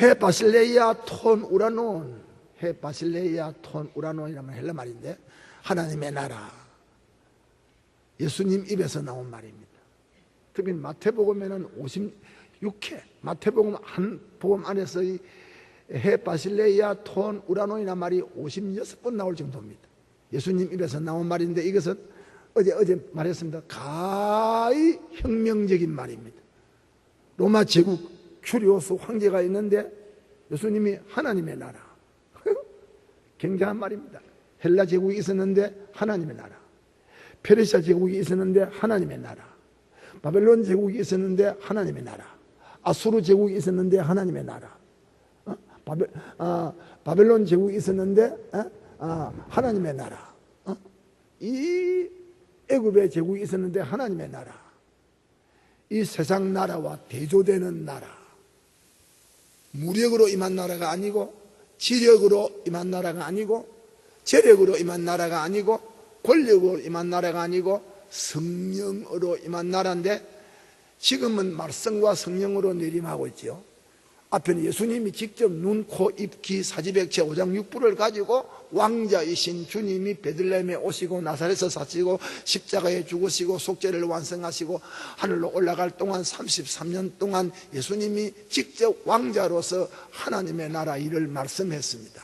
해 바실레이아 톤 우라논, 해 바실레이아 톤 우라논이라는 헬라 말인데 하나님의 나라, 예수님 입에서 나온 말입니다. 특히 마태복음에는 56회, 마태복음 한 복음 안에서 이 해 바실레이아 톤 우라논이라는 말이 56번 나올 정도입니다. 예수님 입에서 나온 말인데 이것은 어제 말했습니다. 가히 혁명적인 말입니다. 로마 제국 큐리오스 황제가 있는데 예수님이 하나님의 나라, 굉장한 말입니다. 헬라 제국이 있었는데 하나님의 나라, 페르시아 제국이 있었는데 하나님의 나라, 바벨론 제국이 있었는데 하나님의 나라, 아수르 제국이 있었는데 하나님의 나라, 바벨론 제국이 있었는데 하나님의 나라, 이 애굽의 제국이 있었는데 하나님의 나라, 이 세상 나라와 대조되는 나라, 무력으로 임한 나라가 아니고 지력으로 임한 나라가 아니고 재력으로 임한 나라가 아니고 권력으로 임한 나라가 아니고 성령으로 임한 나라인데 지금은 말씀과 성령으로 내림하고 있지요. 앞에는 예수님이 직접 눈, 코, 입, 귀, 사지백체, 오장육부를 가지고 왕자이신 주님이 베들레헴에 오시고 나사렛에서 사시고 십자가에 죽으시고 속죄를 완성하시고 하늘로 올라갈 동안 33년 동안 예수님이 직접 왕자로서 하나님의 나라 일을 말씀했습니다.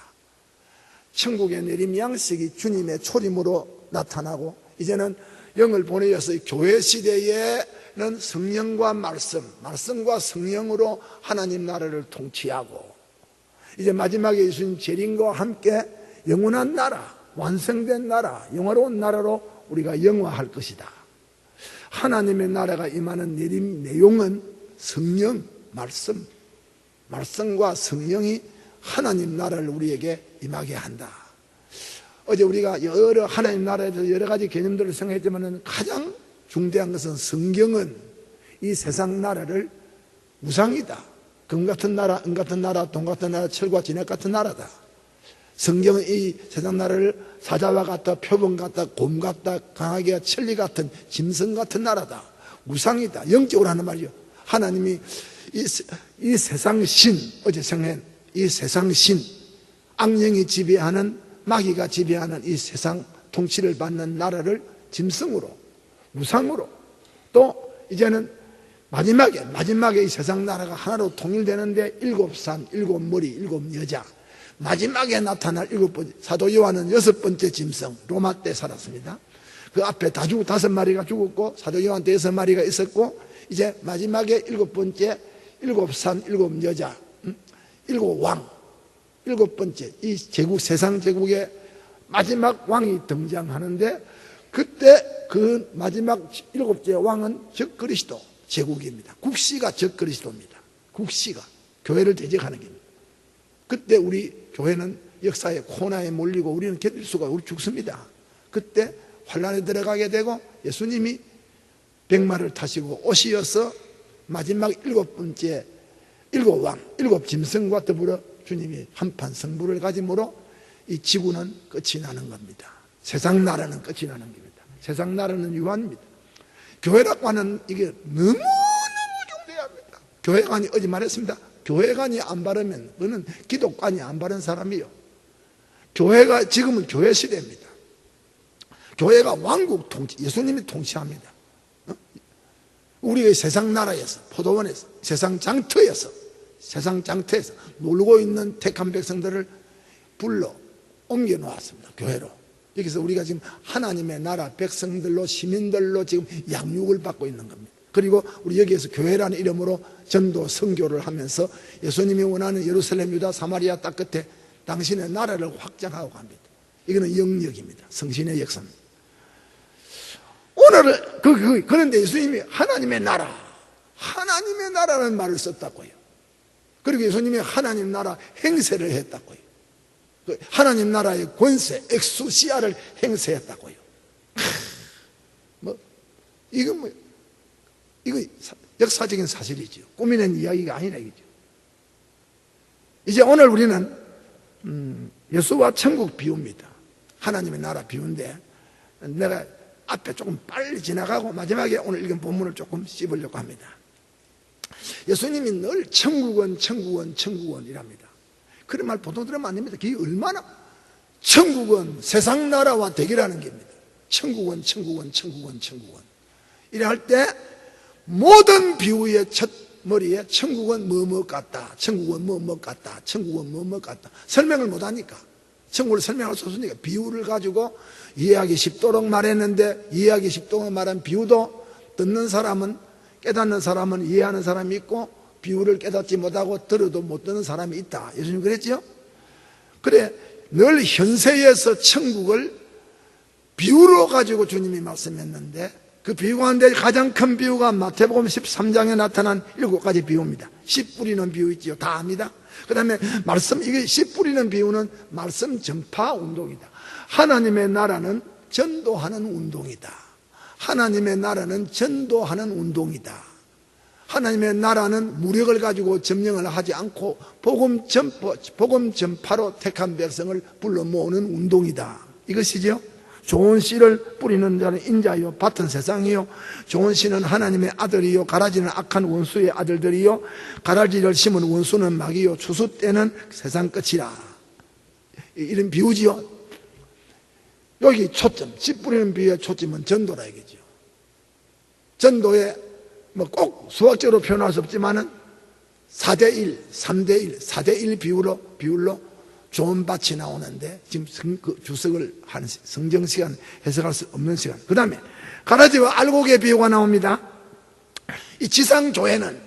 천국의 내림 양식이 주님의 초림으로 나타나고 이제는 영을 보내어서 교회 시대에는 성령과 말씀과 성령으로 하나님 나라를 통치하고 이제 마지막에 예수님 재림과 함께 영원한 나라, 완성된 나라, 영화로운 나라로 우리가 영화할 것이다. 하나님의 나라가 임하는 내림 내용은 성령, 말씀과 성령이 하나님 나라를 우리에게 임하게 한다. 어제 우리가 여러 하나님 나라에 대해서 여러 가지 개념들을 생각했지만 가장 중대한 것은 성경은 이 세상 나라를 우상이다. 금 같은 나라, 은 같은 나라, 돈 같은 나라, 철과 진액 같은 나라다. 성경은 이 세상 나라를 사자와 같다, 표범 같다, 곰 같다, 강하게 천리 같은 짐승 같은 나라다. 우상이다. 영적으로 하는 말이요. 하나님이 이 세상 신, 어제 생각한 이 세상 신, 악령이 지배하는, 마귀가 지배하는 이 세상 통치를 받는 나라를 짐승으로, 우상으로, 또 이제는 마지막에 이 세상 나라가 하나로 통일되는데 7산, 7머리, 7여자, 마지막에 나타날 7번째, 사도 요한은 6번째 짐승, 로마 때 살았습니다. 그 앞에 다 죽고 5마리가 죽었고 사도 요한 때 6마리가 있었고 이제 마지막에 7번째 7산 7여자 7왕 7번째 이 제국 세상 제국의 마지막 왕이 등장하는데 그때 그 마지막 7째 왕은 적그리스도 제국입니다. 국시가 적그리스도입니다. 국시가 교회를 대적하는 겁니다. 그때 우리 교회는 역사의 코너에 몰리고 우리는 견딜 수가 우리 죽습니다. 그때 환란에 들어가게 되고 예수님이 백마를 타시고 오시어서 마지막 7번째 7왕 7짐승과 더불어 주님이 한판 승부를 가짐으로 이 지구는 끝이 나는 겁니다. 세상 나라는 끝이 나는 겁니다. 세상 나라는 유한입니다. 교회라고 하는 이게 너무너무 중대합니다. 교회관이 어제 말했습니다. 교회관이 안 바르면 그는 기독관이 안 바른 사람이요. 교회가 지금은 교회 시대입니다. 교회가 왕국 통치, 예수님이 통치합니다. 우리의 세상 나라에서, 포도원에서, 세상 장터에서 놀고 있는 택한 백성들을 불러 옮겨 놓았습니다. 교회로. 여기서 우리가 지금 하나님의 나라 백성들로, 시민들로 지금 양육을 받고 있는 겁니다. 그리고 우리 여기에서 교회라는 이름으로 전도, 선교를 하면서 예수님이 원하는 예루살렘, 유다, 사마리아 땅 끝에 당신의 나라를 확장하고 갑니다. 이거는 영역입니다. 성신의 역사입니다. 오늘은 그런데 예수님이 하나님의 나라라는 말을 썼다고요. 그리고 예수님이 하나님 나라 행세를 했다고요. 하나님 나라의 권세, 엑수시아를 행세했다고요. 이거 역사적인 사실이죠. 꾸미는 이야기가 아니라 이거죠. 이제 오늘 우리는 예수와 천국 비유입니다. 하나님의 나라 비유인데 내가 앞에 조금 빨리 지나가고 마지막에 오늘 읽은 본문을 조금 씹으려고 합니다. 예수님이 늘 천국은 천국은 천국은이랍니다. 그런 말 보통 들으면 안 됩니다. 그게 얼마나 천국은 세상 나라와 대결하는 겁니다. 천국은 천국은 천국은 천국은 이래 할 때 모든 비유의 첫 머리에 천국은 뭐뭐 같다, 천국은 뭐뭐 같다, 천국은 뭐뭐 같다 설명을 못하니까, 천국을 설명할 수 없으니까 비유를 가지고 이해하기 쉽도록 말했는데, 이해하기 쉽도록 말한 비유도 듣는 사람은, 깨닫는 사람은 이해하는 사람이 있고 비유를 깨닫지 못하고 들어도 못 듣는 사람이 있다. 예수님 그랬죠? 그래, 늘 현세에서 천국을 비유로 가지고 주님이 말씀했는데, 그 비유 가운데 가장 큰 비유가 마태복음 13장에 나타난 7가지 비유입니다. 씨 뿌리는 비유 있지요. 다 압니다. 그 다음에 말씀, 이게 씨 뿌리는 비유는 말씀 전파 운동이다. 하나님의 나라는 전도하는 운동이다. 하나님의 나라는 전도하는 운동이다. 하나님의 나라는 무력을 가지고 점령을 하지 않고 복음 전파로 택한 백성을 불러 모으는 운동이다. 이것이죠. 좋은 씨를 뿌리는 자는 인자요 밭은 세상이요, 좋은 씨는 하나님의 아들이요, 가라지는 악한 원수의 아들들이요, 가라지를 심은 원수는 마귀요, 추수 때는 세상 끝이라. 이런 비유지요. 여기 초점, 씨 뿌리는 비유의 초점은 전도라 이거죠. 전도에 뭐 꼭 수학적으로 표현할 수 없지만은 4대1, 3대1, 4대1 비율로 좋은 밭이 나오는데, 지금 그 주석을 한 성경 시간 해석할 수 없는 시간. 그 다음에 가라지와 알곡의 비유가 나옵니다. 이 지상교회는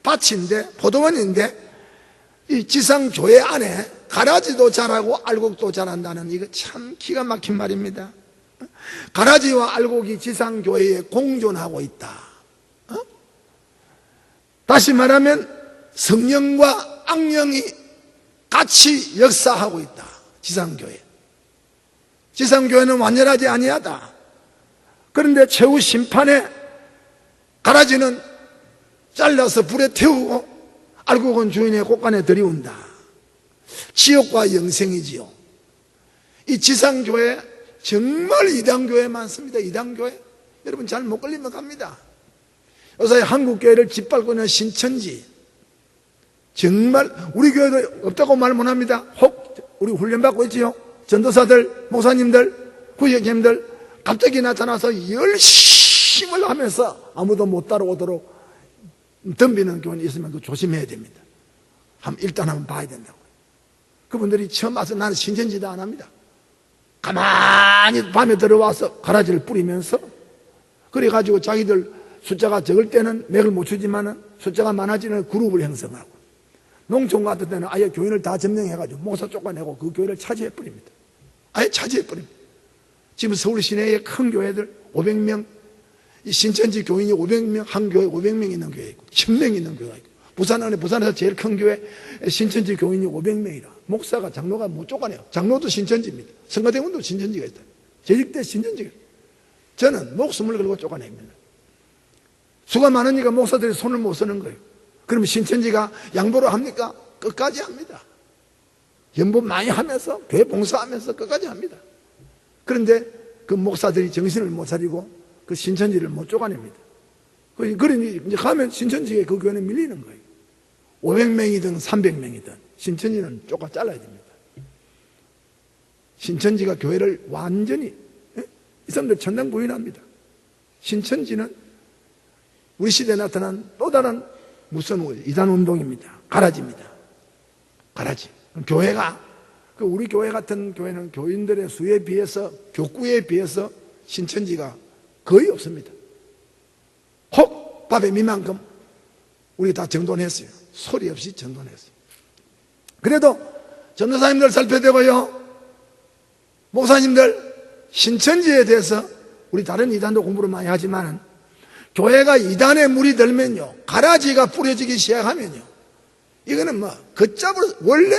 밭인데, 포도원인데, 이 지상교회 안에 가라지도 자라고 알곡도 자란다는, 이거 참 기가 막힌 말입니다. 가라지와 알곡이 지상교회에 공존하고 있다. 다시 말하면 성령과 악령이 같이 역사하고 있다. 지상교회. 지상교회는 완전하지 아니하다. 그런데 최후 심판에 가라지는 잘라서 불에 태우고 알곡은 주인의 곳간에 들이운다. 지옥과 영생이지요. 이 지상교회 정말 이단교회 많습니다. 이단교회. 여러분 잘 못 걸리면 갑니다. 요새 한국교회를 짓밟고 있는 신천지, 정말 우리 교회도 없다고 말 못합니다. 혹 우리 훈련받고 있지요. 전도사들, 목사님들, 구역님들 갑자기 나타나서 열심을 하면서 아무도 못 따라오도록 덤비는 교회는 있으면 그 조심해야 됩니다. 일단 한번 봐야 된다고. 그분들이 처음 와서 나는 신천지다 안 합니다. 가만히 밤에 들어와서 가라지를 뿌리면서, 그래가지고 자기들 숫자가 적을 때는 맥을 못 추지만은 숫자가 많아지는 그룹을 형성하고, 농촌 같은 때는 아예 교인을 다 점령해가지고 목사 쫓아내고 그 교회를 차지해버립니다. 아예 차지해버립니다. 지금 서울 시내의 큰 교회들 500명, 이 신천지 교인이 500명, 한 교회 500명 있는 교회 있고 1000명 있는 교회가 있고, 부산에서 제일 큰 교회 신천지 교인이 500명이라 목사가, 장로가 못 쫓아내요. 장로도 신천지입니다. 성가대원도 신천지가 있다. 재직대 신천지가 있다. 저는 목숨을 걸고 쫓아냅니다. 수가 많으니까 목사들이 손을 못 쓰는 거예요. 그러면 신천지가 양보를 합니까? 끝까지 합니다. 연보 많이 하면서, 교회 봉사하면서 끝까지 합니다. 그런데 그 목사들이 정신을 못 차리고 그 신천지를 못 쫓아냅니다. 그러니 이제 가면 신천지에 그 교회는 밀리는 거예요. 500명이든 300명이든 신천지는 쫓아 잘라야 됩니다. 신천지가 교회를 완전히, 이 사람들 천당 부인합니다. 신천지는 우리 시대에 나타난 또 다른 무슨 이단 운동입니다. 가라지입니다. 가라지. 교회가, 우리 교회 같은 교회는 교인들의 수에 비해서, 교구에 비해서 신천지가 거의 없습니다. 혹 밥에 미만큼 우리 다 정돈했어요. 소리 없이 정돈했어요. 그래도 전도사님들 살펴되고요, 목사님들 신천지에 대해서 우리 다른 이단도 공부를 많이 하지만, 교회가 이단에 물이 들면요, 가라지가 뿌려지기 시작하면요, 이거는 뭐 걷잡을, 원래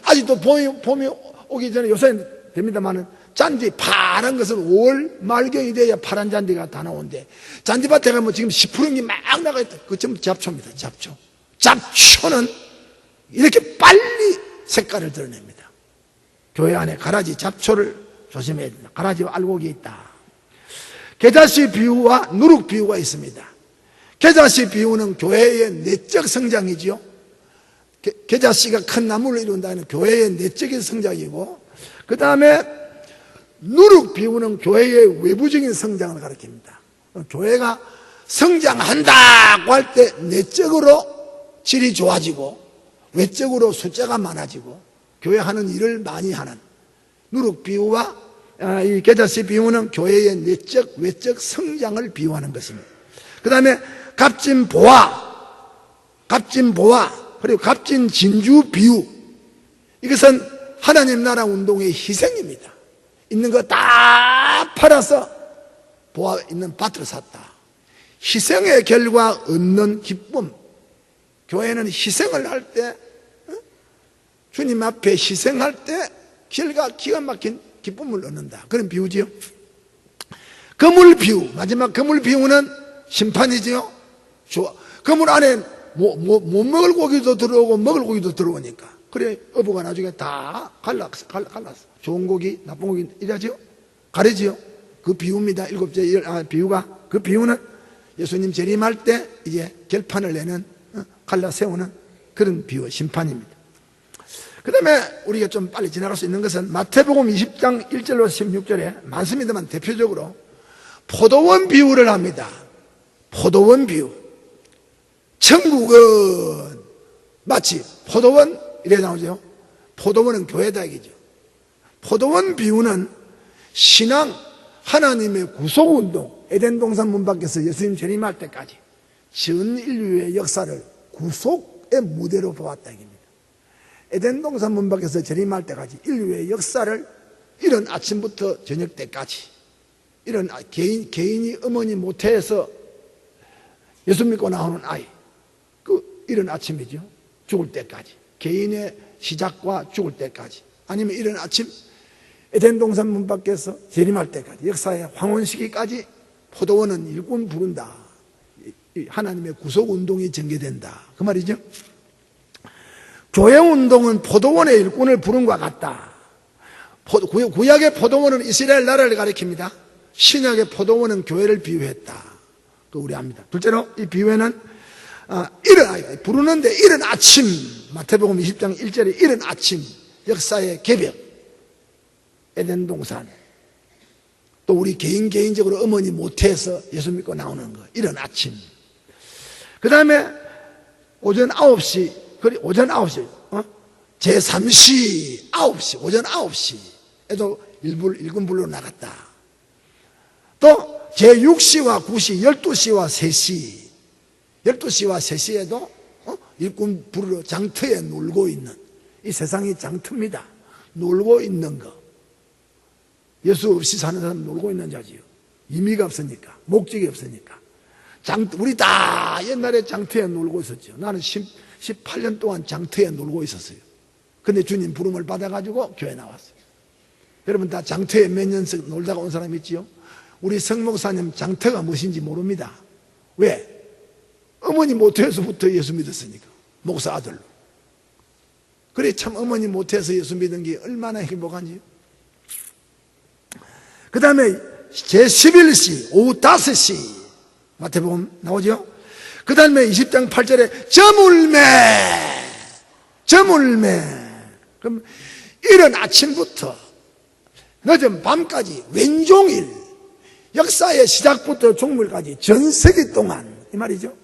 아직도 봄이 오기 전에 요새 됩니다만은 잔디 파란 것은 5월 말경이 돼야 파란 잔디가 다 나오는데, 잔디밭에 가면 지금 시푸른기 막 나가 있다. 그거 전부 잡초입니다. 잡초는 이렇게 빨리 색깔을 드러냅니다. 교회 안에 가라지, 잡초를 조심해야 된다. 가라지와 알곡이 있다. 게다시 비유와 누룩 비유가 있습니다. 겨자씨 비유는 교회의 내적 성장이지요. 겨자씨가 큰 나무를 이룬다는 교회의 내적인 성장이고, 그 다음에 누룩 비유는 교회의 외부적인 성장을 가리킵니다. 교회가 성장한다고 할 때 내적으로 질이 좋아지고 외적으로 숫자가 많아지고 교회 하는 일을 많이 하는 누룩 비유와 이 겨자씨 비유는 교회의 내적 외적 성장을 비유하는 것입니다. 그 다음에 값진 보화 그리고 값진 진주 비유, 이것은 하나님 나라 운동의 희생입니다. 있는 거 다 팔아서 보화 있는 밭을 샀다. 희생의 결과 얻는 기쁨. 교회는 희생을 할 때, 주님 앞에 희생할 때 결과 기가 막힌 기쁨을 얻는다. 그런 비유지요. 그물 비유, 마지막 그물 비유는 심판이지요. 그물 안에 못 먹을 고기도 들어오고 먹을 고기도 들어오니까, 그래 어부가 나중에 다 갈랐어. 좋은 고기 나쁜 고기 이러지요. 가르지요. 그 비유입니다. 일곱째 비유가, 그 비유는 예수님 재림할 때 이제 결판을 내는, 갈라 세우는 그런 비유, 심판입니다. 그 다음에 우리가 좀 빨리 지나갈 수 있는 것은 마태복음 20장 1절로 16절에 많습니다만 대표적으로 포도원 비유를 합니다. 포도원 비유. 천국은 마치 포도원 이래 나오죠. 포도원은 교회다 이기죠. 포도원 비유는 신앙, 하나님의 구속운동, 에덴 동산 문 밖에서 예수님 재림할 때까지 전 인류의 역사를 구속의 무대로 보았다 이깁니다. 에덴 동산 문 밖에서 재림할 때까지 인류의 역사를 이른 아침부터 저녁 때까지, 이런 개인이 어머니 모태에서 예수 믿고 나오는 아이, 그 이른 아침이죠. 죽을 때까지, 개인의 시작과 죽을 때까지, 아니면 이른 아침 에덴 동산 문 밖에서 재림할 때까지, 역사의 황혼 시기까지 포도원은 일꾼 부른다. 하나님의 구속 운동이 전개된다. 그 말이죠. 교회 운동은 포도원의 일꾼을 부른 것 같다. 구약의 포도원은 이스라엘 나라를 가리킵니다. 신약의 포도원은 교회를 비유했다. 그 우리 압니다. 둘째로 이 비유에는 부르는데 이른 아침, 마태복음 20장 1절에 이른 아침, 역사의 개벽, 에덴 동산, 또 우리 개인적으로 어머니 모태에서 예수 믿고 나오는 거, 이른 아침. 그 다음에 오전 9시, 제3시 9시, 오전 9시에도 일꾼불로 나갔다. 또 제6시와 9시, 12시와 3시, 12시와 3시에도 일꾼 부르러 장터에 놀고 있는, 이 세상이 장터입니다. 놀고 있는 거. 예수 없이 사는 사람 놀고 있는 자지요. 의미가 없으니까, 목적이 없으니까. 우리 다 옛날에 장터에 놀고 있었죠. 나는 18년 동안 장터에 놀고 있었어요. 근데 주님 부름을 받아가지고 교회 나왔어요. 여러분 다 장터에 몇 년씩 놀다가 온 사람 있지요? 우리 성목사님 장터가 무엇인지 모릅니다. 왜? 어머니 모태에서부터 예수 믿었으니까. 목사 아들로. 그래 참 어머니 모태에서 예수 믿은 게 얼마나 행복한지요. 그 다음에 제11시 오후 5시 마태복음 나오죠. 그 다음에 20장 8절에 저물매. 그럼 이른 아침부터 늦은 밤까지 왼종일, 역사의 시작부터 종물까지 전 세기 동안, 이 말이죠.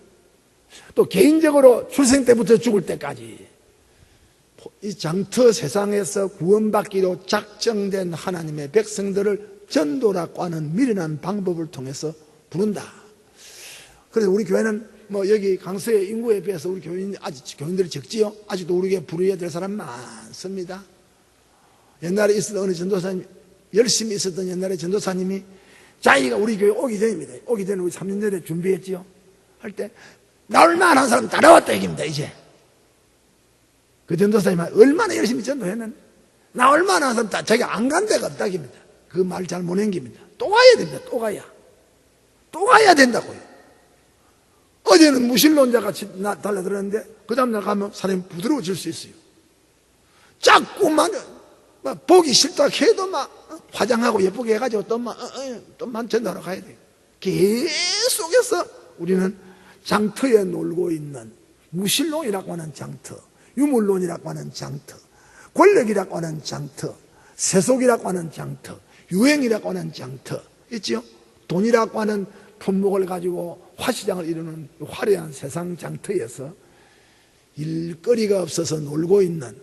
또 개인적으로 출생 때부터 죽을 때까지 이 장터 세상에서 구원받기로 작정된 하나님의 백성들을 전도라고 하는 미련한 방법을 통해서 부른다. 그래서 우리 교회는 여기 강서의 인구에 비해서 우리 교인들이 적지요. 아직도 우리 교회 부르어야 될 사람 많습니다. 옛날에 있었던 어느 전도사님, 열심히 있었던 옛날에 전도사님이 자기가 우리 교회 오기 전입니다. 오기 전에 우리 3년 전에 준비했지요. 할 때 나올 만한 사람 다 나왔다 얘기입니다. 이제 그 전도사님이 얼마나 열심히 전도했는, 나올 만한 사람 다 자기가 안 간 데가 없다 얘기입니다. 그 말 잘 못 남깁니다. 또 가야 됩니다. 또 가야 된다고요. 어제는 무신론자가 달려들었는데 그 다음날 가면 사람이 부드러워질 수 있어요. 자꾸만 보기 싫다 해도 화장하고 예쁘게 해가지고 또만 전도하러 가야 돼요. 계속해서 우리는 장터에 놀고 있는 무신론이라고 하는 장터, 유물론이라고 하는 장터, 권력이라고 하는 장터, 세속이라고 하는 장터, 유행이라고 하는 장터 있지요? 돈이라고 하는 품목을 가지고 화시장을 이루는 화려한 세상 장터에서 일거리가 없어서 놀고 있는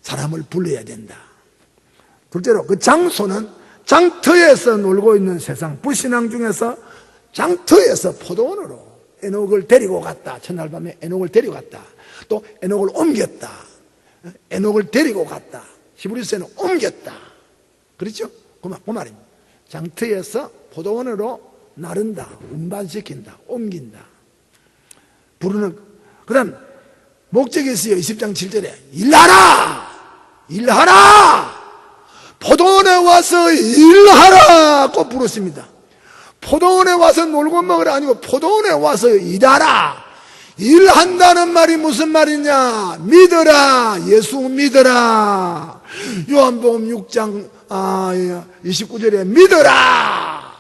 사람을 불러야 된다. 둘째로 그 장소는 장터에서 놀고 있는 세상, 불신앙 중에서 장터에서 포도원으로 에녹을 데리고 갔다. 첫날 밤에 에녹을 데려갔다. 또 에녹을 옮겼다. 에녹을 데리고 갔다. 히브리서에는 옮겼다. 그렇죠? 그 말입니다. 장터에서 포도원으로 나른다, 운반시킨다, 옮긴다. 부르는, 그 다음, 목적이 있어요. 20장 7절에. 일하라! 일하라! 포도원에 와서 일하라고 부르습니다. 포도원에 와서 놀고 먹으라 아니고 포도원에 와서 일하라. 일한다는 말이 무슨 말이냐? 믿어라. 예수 믿어라. 요한복음 6장 29절에 믿어라.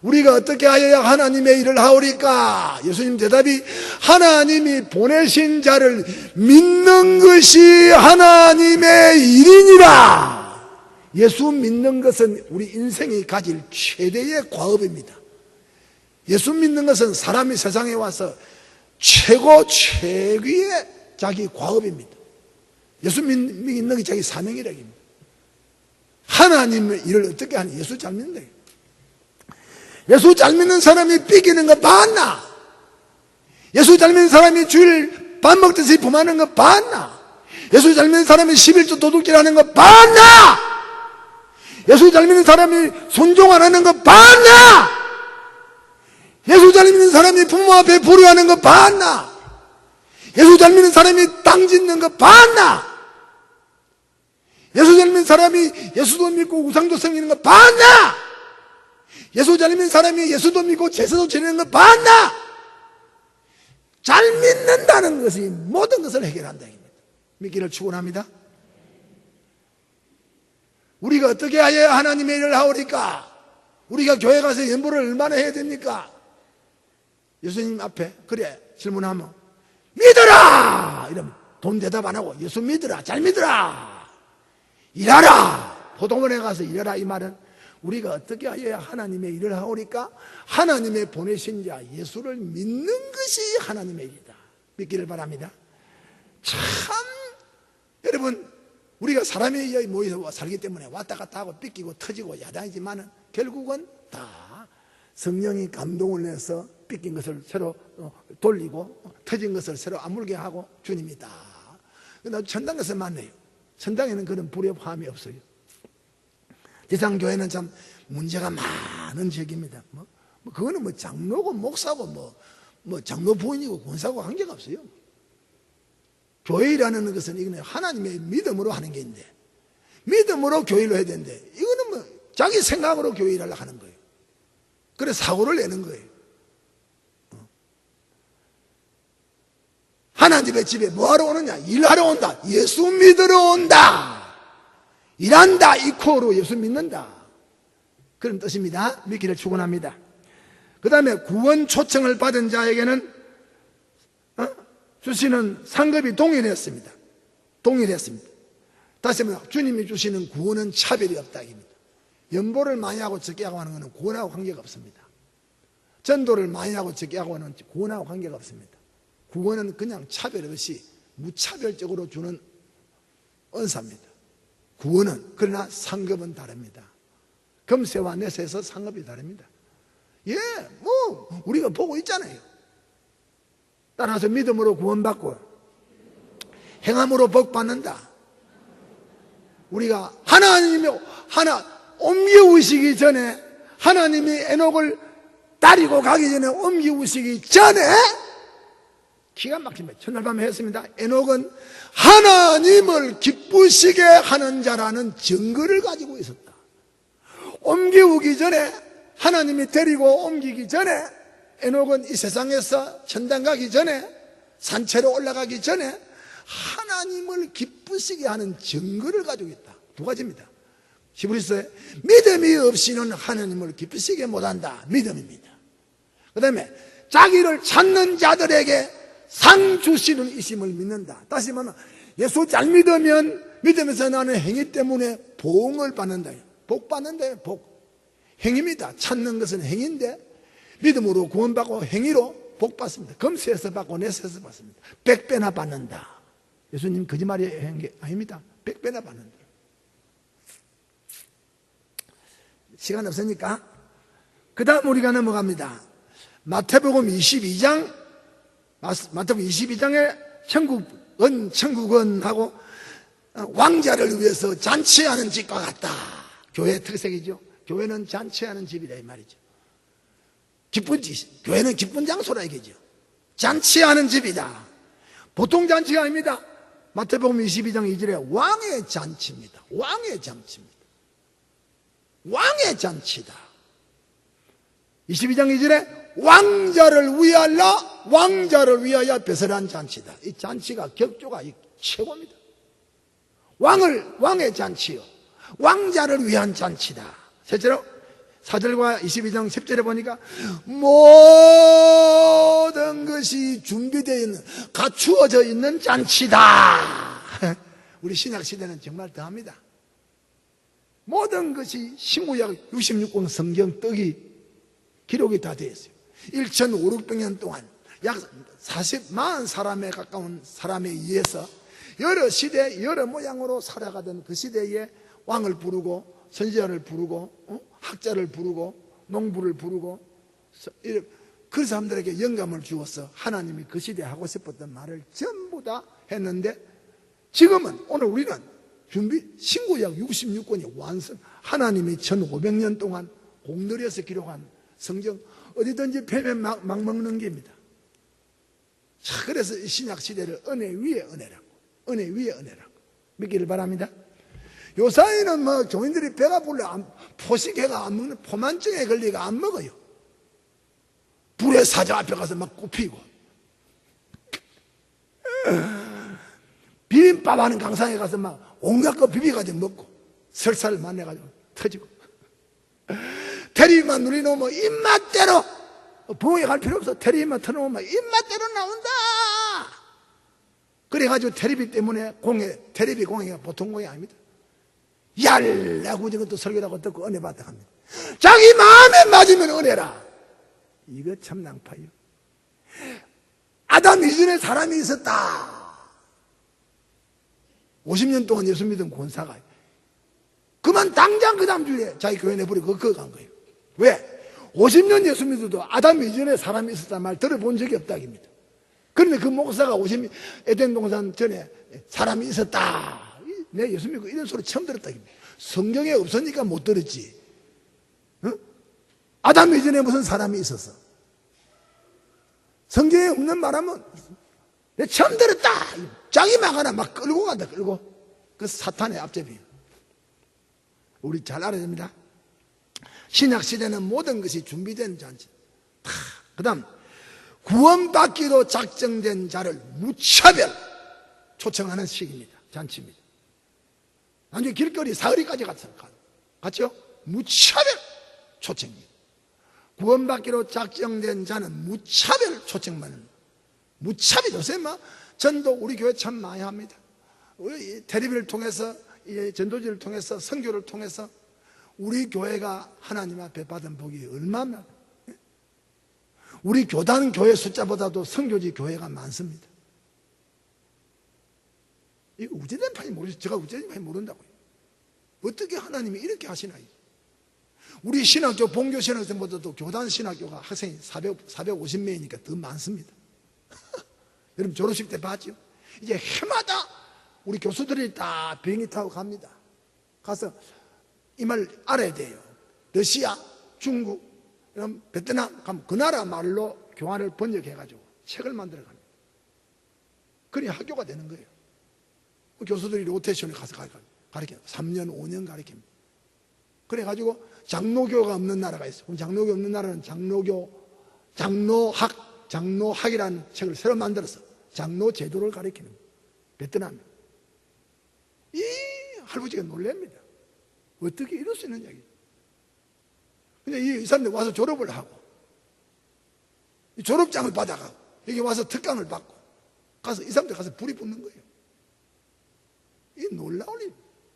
우리가 어떻게 하여야 하나님의 일을 하오리까? 예수님 대답이 하나님이 보내신 자를 믿는 것이 하나님의 일이니라. 예수 믿는 것은 우리 인생이 가질 최대의 과업입니다. 예수 믿는 것은 사람이 세상에 와서 최고 최귀의 자기 과업입니다. 예수 믿는 게 자기 사명이라입니다. 하나님의 일을 어떻게 하니? 예수 잘 믿는다. 예수 잘 믿는 사람이 삐기는 거 봤나? 예수 잘 믿는 사람이 주일 밥 먹듯이 범하는 거 봤나? 예수 잘 믿는 사람이 11조 도둑질하는 거 봤나? 예수 잘 믿는 사람이 순종 안 하는 거 봤나? 예수 잘 믿는 사람이 부모 앞에 불효하는 거 봤나? 예수 잘 믿는 사람이 땅 짓는 거 봤나? 예수 잘 믿는 사람이 예수도 믿고 우상도 섬기는 거 봤나? 예수 잘 믿는 사람이 예수도 믿고 제사도 지내는 거 봤나? 잘 믿는다는 것이 모든 것을 해결한다. 믿기를 축원합니다. 우리가 어떻게 하여야 하나님의 일을 하오리까? 우리가 교회 가서 연보를 얼마나 해야 됩니까? 예수님 앞에 그래 질문하면 믿어라! 이러면 돈 대답 안 하고 예수 믿어라, 잘 믿어라, 일하라, 포도원에 가서 일하라. 이 말은 우리가 어떻게 하여야 하나님의 일을 하오리까? 하나님의 보내신 자 예수를 믿는 것이 하나님의 일이다. 믿기를 바랍니다. 참 여러분, 우리가 사람에 의해 모여서 살기 때문에 왔다 갔다 하고 삐끼고 터지고 야단이지만은 결국은 다 성령이 감동을 내서 삐낀 것을 새로 돌리고 터진 것을 새로 아물게 하고 주님이다. 그러나 천당에서 만나요. 천당에는 그런 불협화음이 없어요. 지상교회는 참 문제가 많은 지역입니다. 그거는 뭐 장로고 목사고 뭐 장로 부인이고 권사고 관계가 없어요. 교회라는 것은 이거는 하나님의 믿음으로 하는 게 있는데, 믿음으로 교회를 해야 되는데, 이거는 뭐 자기 생각으로 교회를 하려고 하는 거예요. 그래 사고를 내는 거예요. 하나님의 집에 뭐하러 오느냐? 일하러 온다. 예수 믿으러 온다. 일한다. 이코로 예수 믿는다. 그런 뜻입니다. 믿기를 축원합니다. 그 다음에 구원 초청을 받은 자에게는 주시는 상급이 동일했습니다. 동일했습니다. 다시 말해 주님이 주시는 구원은 차별이 없다. 연보를 많이 하고 적게 하고 하는 것은 구원하고 관계가 없습니다. 전도를 많이 하고 적게 하고 하는 것은 구원하고 관계가 없습니다. 구원은 그냥 차별 없이 무차별적으로 주는 은사입니다. 구원은. 그러나 상급은 다릅니다. 금세와 내세에서 상급이 다릅니다. 예, 뭐 우리가 보고 있잖아요. 따라서 믿음으로 구원받고 행함으로 복받는다. 우리가 하나님이 옮겨오시기 전에, 하나님이 에녹을 따리고 가기 전에, 옮겨오시기 전에 기가 막힙니다. 첫날 밤에 했습니다. 에녹은 하나님을 기쁘시게 하는 자라는 증거를 가지고 있었다. 옮겨오기 전에, 하나님이 데리고 옮기기 전에, 에녹은 이 세상에서 천당 가기 전에, 산채로 올라가기 전에 하나님을 기쁘시게 하는 증거를 가지고 있다. 두 가지입니다. 히브리서에 믿음이 없이는 하나님을 기쁘시게 못한다. 믿음입니다. 그 다음에 자기를 찾는 자들에게 상 주시는 이심을 믿는다. 다시 말하면 예수 잘 믿으면 믿으면서 나는 행위 때문에 보응을 받는다. 복 받는다. 복. 행위입니다. 찾는 것은 행위인데 믿음으로 구원받고 행위로 복 받습니다. 금세에서 받고 내세에서 받습니다. 100배나 받는다. 예수님 거짓말이 한 게 아닙니다. 100배나 받는다. 시간 없으니까 그 다음 우리가 넘어갑니다. 마태복음 22장 마태복음 22장에 천국은 하고 왕자를 위해서 잔치하는 집과 같다. 교회의 특색이죠. 교회는 잔치하는 집이다 이 말이죠. 교회는 기쁜 장소라 이거죠. 잔치하는 집이다. 보통 잔치가 아닙니다. 마태복음 22장 2절에 왕의 잔치입니다. 왕의 잔치입니다. 왕의 잔치다. 22장 2절에 왕자를 위하여 배설한 잔치다. 이 잔치가 격조가 최고입니다. 왕의 잔치요. 왕자를 위한 잔치다. 셋째로 4절과 22장 10절에 보니까 모든 것이 준비되어 있는, 갖추어져 있는 잔치다. 우리 신약시대는 정말 더합니다. 모든 것이 신구약 66권 성경 떡이 기록이 다 되어 있어요. 1500년 동안 약 40만 사람에 가까운 사람에 의해서 여러 시대 여러 모양으로 살아가던 그 시대에 왕을 부르고 선지자를 부르고 학자를 부르고 농부를 부르고 그 사람들에게 영감을 주어서 하나님이 그 시대에 하고 싶었던 말을 전부 다 했는데 지금은 오늘 우리는 신구약 66권이 완성, 하나님이 1500년 동안 공들여서 기록한 성경 어디든지 펴면 막 먹는 게입니다. 자, 그래서 신약 시대를 은혜 위에 은혜라고 믿기를 바랍니다. 요사이는 뭐 교인들이 배가 불러 포식해가 안 먹는, 포만증에 걸리가 안 먹어요. 불의 사자 앞에 가서 막 굽히고 비빔밥 하는 강상에 가서 막 온갖 거 비벼가지고 먹고 설사를 만나가지고 터지고 테레비만 누리놓으면 입맛대로 부엌에 갈 필요 없어. 테레비만 틀어놓으면 입맛대로 나온다. 그래가지고 테레비 때문에 테레비 공예가 보통 공예 아닙니다. 얄라고 저것도 설교라고 듣고 은혜 받다 합니다. 자기 마음에 맞으면 은혜라. 이거 참 낭파예요. 아담 이전에 사람이 있었다. 50년 동안 예수 믿은 권사가 그만 당장 그 다음 주에 자기 교회 내버리고 그거 간 거예요. 왜? 50년 예수 믿어도 아담 이전에 사람이 있었다는 말 들어본 적이 없다입니다. 그런데 그 목사가 50년 에덴 동산 전에 사람이 있었다. 내 예수 믿고 이런 소리 처음 들었다입니다. 성경에 없으니까 못 들었지. 아담 이전에 무슨 사람이 있었어? 성경에 없는 말하면 내 처음 들었다. 자기 막 하나 막 끌고 간다. 끌고. 그 사탄의 앞잡이. 우리 잘 알아야 됩니다. 신약 시대는 모든 것이 준비된 잔치. 그 다음 구원받기로 작정된 자를 무차별 초청하는 시기입니다. 잔치입니다. 나중에 길거리 사흘이까지 갔죠? 무차별 초청입니다. 구원받기로 작정된 자는 무차별 초청받는. 무차별. 요새 뭐 전도 우리 교회 참 많이 합니다. 우리 텔레비를 통해서 전도지를 통해서 선교를 통해서 우리 교회가 하나님 앞에 받은 복이 얼마나, 우리 교단 교회 숫자보다도 선교지 교회가 많습니다. 이거 우제된 판이 모르죠. 제가 우제된 판이 모른다고요. 어떻게 하나님이 이렇게 하시나. 우리 신학교 본교 신학생보다도 교단 신학교가 학생이 450명이니까 더 많습니다. 여러분 졸업식 때 봤죠? 이제 해마다 우리 교수들이 다 비행기 타고 갑니다. 가서 이 말 알아야 돼요. 러시아, 중국, 베트남 가면 그 나라 말로 교환을 번역해가지고 책을 만들어 갑니다. 그래 학교가 되는 거예요. 교수들이 로테이션에 가서 가르쳐요. 3년, 5년 가르칩니다. 그래가지고 장로교가 없는 나라가 있어요. 그럼 장로교 없는 나라는 장로학이라는 책을 새로 만들어서 장로 제도를 가르치는 거예요. 베트남. 이 할아버지가 놀랍니다. 어떻게 이럴 수 있는 이야기. 근데 이 사람들 와서 졸업을 하고 졸업장을 받아가고 여기 와서 특강을 받고 가서 이 사람들 가서 불이 붙는 거예요. 이 놀라운 일.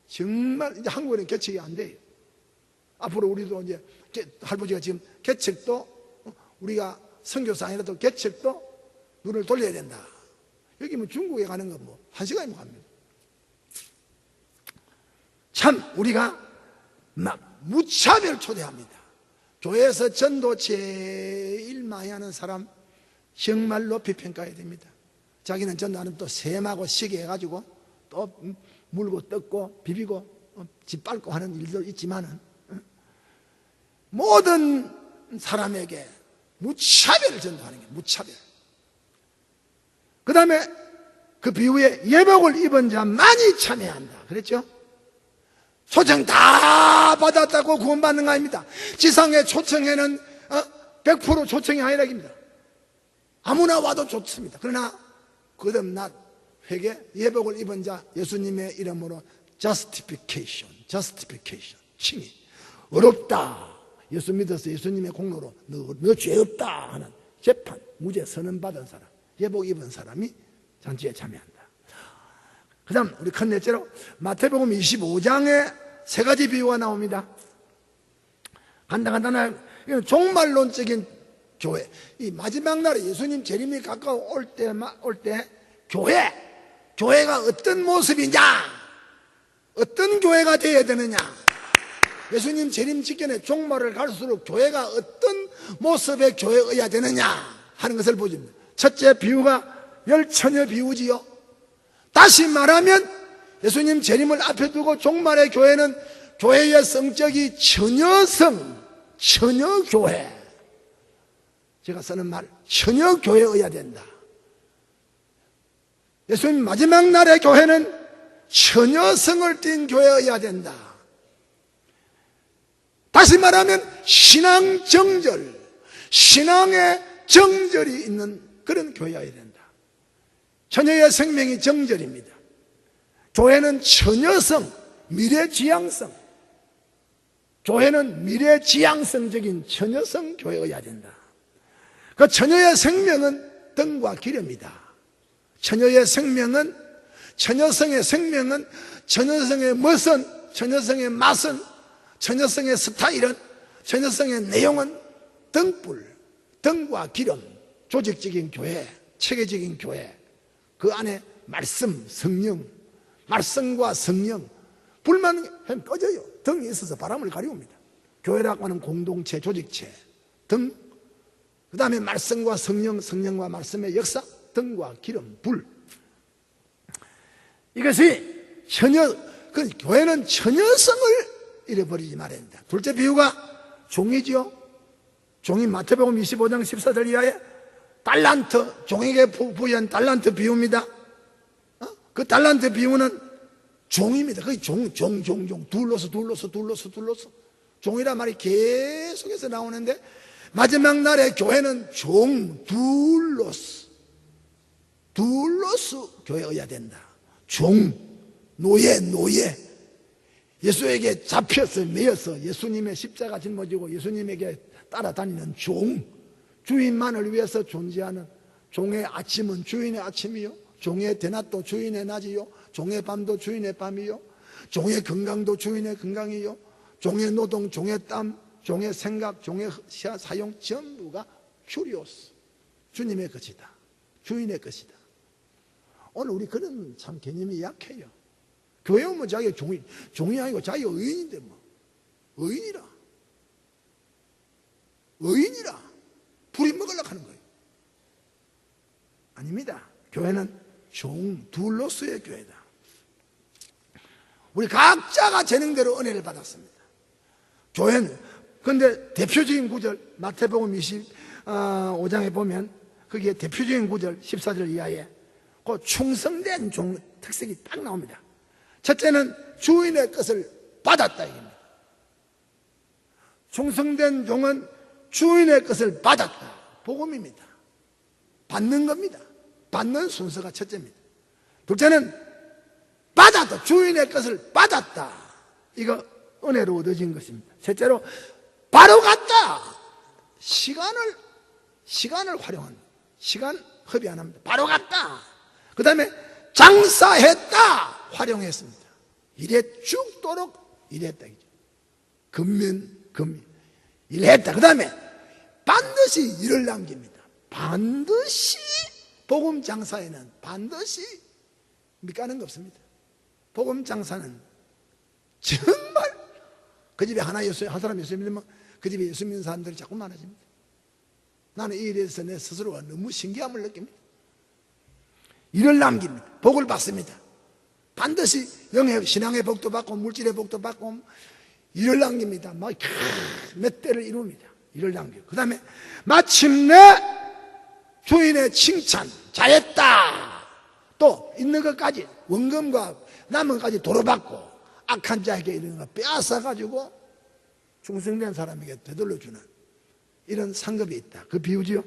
정말 이제 한국에는 개척이 안 돼요. 앞으로 우리도 이제 할아버지가 지금 개척도 우리가 선교사이라도 개척도 눈을 돌려야 된다. 여기 뭐 중국에 가는 건 뭐 1시간이면 갑니다. 참 우리가 막 무차별 초대합니다. 교회에서 전도 제일 많이 하는 사람 정말 높이 평가해야 됩니다. 자기는 전도하는 또 셈하고 시계 해가지고 또 물고 뜯고 비비고 짓밟고 하는 일도 있지만은 모든 사람에게 무차별을 전도하는 게 무차별. 그 다음에 그 비유에 예복을 입은 자 많이 참여한다 그랬죠? 초청 다 받았다고 구원받는 거 아닙니다. 지상의 초청에는 100% 초청이 아니라 입니다. 아무나 와도 좋습니다. 그러나 거듭난 회개 예복을 입은 자 예수님의 이름으로 justification 칭의 어렵다. 예수 믿어서 예수님의 공로로 너 죄 없다 하는 재판 무죄 선언 받은 사람 예복 입은 사람이 잔치에 참여한다. 그 다음 우리 큰 넷째로 마태복음 25장에 세 가지 비유가 나옵니다. 간단한 이건 종말론적인 교회. 이 마지막 날에 예수님 재림이 가까워 올 때 교회가 어떤 모습이냐, 어떤 교회가 되어야 되느냐, 예수님 재림 직전에 종말을 갈수록 교회가 어떤 모습의 교회여야 되느냐 하는 것을 보여줍니다. 첫째 비유가 열처녀 비유지요. 다시 말하면 예수님 재림을 앞에 두고 종말의 교회는 교회의 성격이 처녀교회. 제가 쓰는 말, 처녀교회여야 된다. 예수님 마지막 날의 교회는 처녀성을 띤 교회여야 된다. 다시 말하면 신앙의 정절이 있는 그런 교회여야 된다. 처녀의 생명이 정절입니다. 교회는 처녀성, 미래지향성. 교회는 미래지향성적인 처녀성 교회여야 된다. 그 처녀의 생명은 등과 기름이다. 처녀의 생명은, 처녀성의 생명은, 처녀성의 멋은, 처녀성의 맛은, 처녀성의 스타일은, 처녀성의 내용은 등불, 등과 기름, 조직적인 교회, 체계적인 교회. 그 안에 말씀, 성령, 말씀과 성령, 불만 꺼져요. 등이 있어서 바람을 가리웁니다. 교회라고 하는 공동체, 조직체, 등, 그 다음에 말씀과 성령, 성령과 말씀의 역사, 등과 기름, 불. 이것이 그 교회는 처녀성을 잃어버리지 말아야 된다. 둘째 비유가 종이지요. 종이 마태복음 25장 14절 이하에 달란트, 종에게 부여한 달란트 비유입니다. 그 달란트 비유는 종입니다. 그게 종. 둘러서. 종이란 말이 계속해서 나오는데 마지막 날에 교회는 둘러서 교회여야 된다. 노예. 예수에게 잡혀서 매여서 예수님의 십자가 짊어지고 예수님에게 따라다니는 주인만을 위해서 존재하는 종의 아침은 주인의 아침이요, 종의 대낮도 주인의 낮이요, 종의 밤도 주인의 밤이요, 종의 건강도 주인의 건강이요, 종의 노동, 종의 땀, 종의 생각, 종의 사용 전부가 큐리오스, 주님의 것이다, 주인의 것이다. 오늘 우리 그런 참 개념이 약해요. 교회 오면 자기가 종이 아니고 자기가 의인인데 뭐 의인이라 불이 먹으려고 하는 거예요. 아닙니다. 교회는 둘로서의 교회다. 우리 각자가 재능대로 은혜를 받았습니다. 교회는 근데 대표적인 구절 마태복음 25장에 보면 거기에 대표적인 구절 14절 이하에 그 충성된 종 특색이 딱 나옵니다. 첫째는 주인의 것을 받았다 이겁니다. 충성된 종은 주인의 것을 받았다. 복음입니다. 받는 겁니다. 받는 순서가 첫째입니다. 둘째는 받았다. 주인의 것을 받았다. 이거 은혜로 얻어진 것입니다. 셋째로 바로 갔다. 시간을 활용한, 시간 허비 안 합니다. 바로 갔다. 그 다음에 장사했다. 활용했습니다. 일에 죽도록 일했다. 근면 일했다. 그 다음에 반드시 일을 남깁니다. 반드시 복음 장사에는 반드시 밑가는 거 없습니다. 복음 장사는 정말 그 집에 하나 예수, 한 사람 예수 믿으면 그 집에 예수 믿는 사람들이 자꾸 많아집니다. 나는 이 일에 대해서 내 스스로가 너무 신기함을 느낍니다. 일을 남깁니다. 복을 받습니다. 반드시 영의 신앙의 복도 받고 물질의 복도 받고 일을 남깁니다. 막 몇 대를 이룹니다. 일을 남기고 그 다음에 마침내 주인의 칭찬, 잘했다. 또 있는 것까지 원금과 남은 것까지 도로받고 악한 자에게 이런 거 빼앗아가지고 충성된 사람에게 되돌려주는 이런 상급이 있다. 그 비유지요.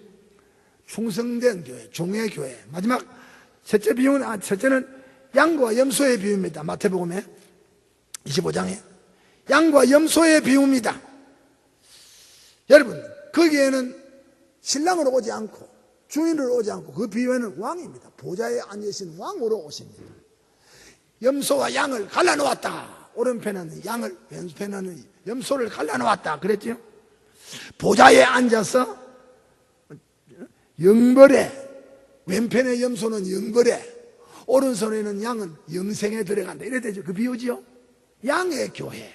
충성된 교회, 종의 교회. 마지막 첫째는 양과 염소의 비유입니다. 마태복음에 25장에 양과 염소의 비유입니다. 여러분, 거기에는 신랑으로 오지 않고 주인으로 오지 않고 그 비유에는 왕입니다. 보좌에 앉으신 왕으로 오십니다. 염소와 양을 갈라놓았다. 오른편에는 양을, 왼편에는 염소를 갈라놓았다. 그랬죠? 보좌에 앉아서 영벌에, 왼편의 염소는 영벌에, 오른손에는 양은 영생에 들어간다. 이래 되죠. 그 비유지요. 양의 교회,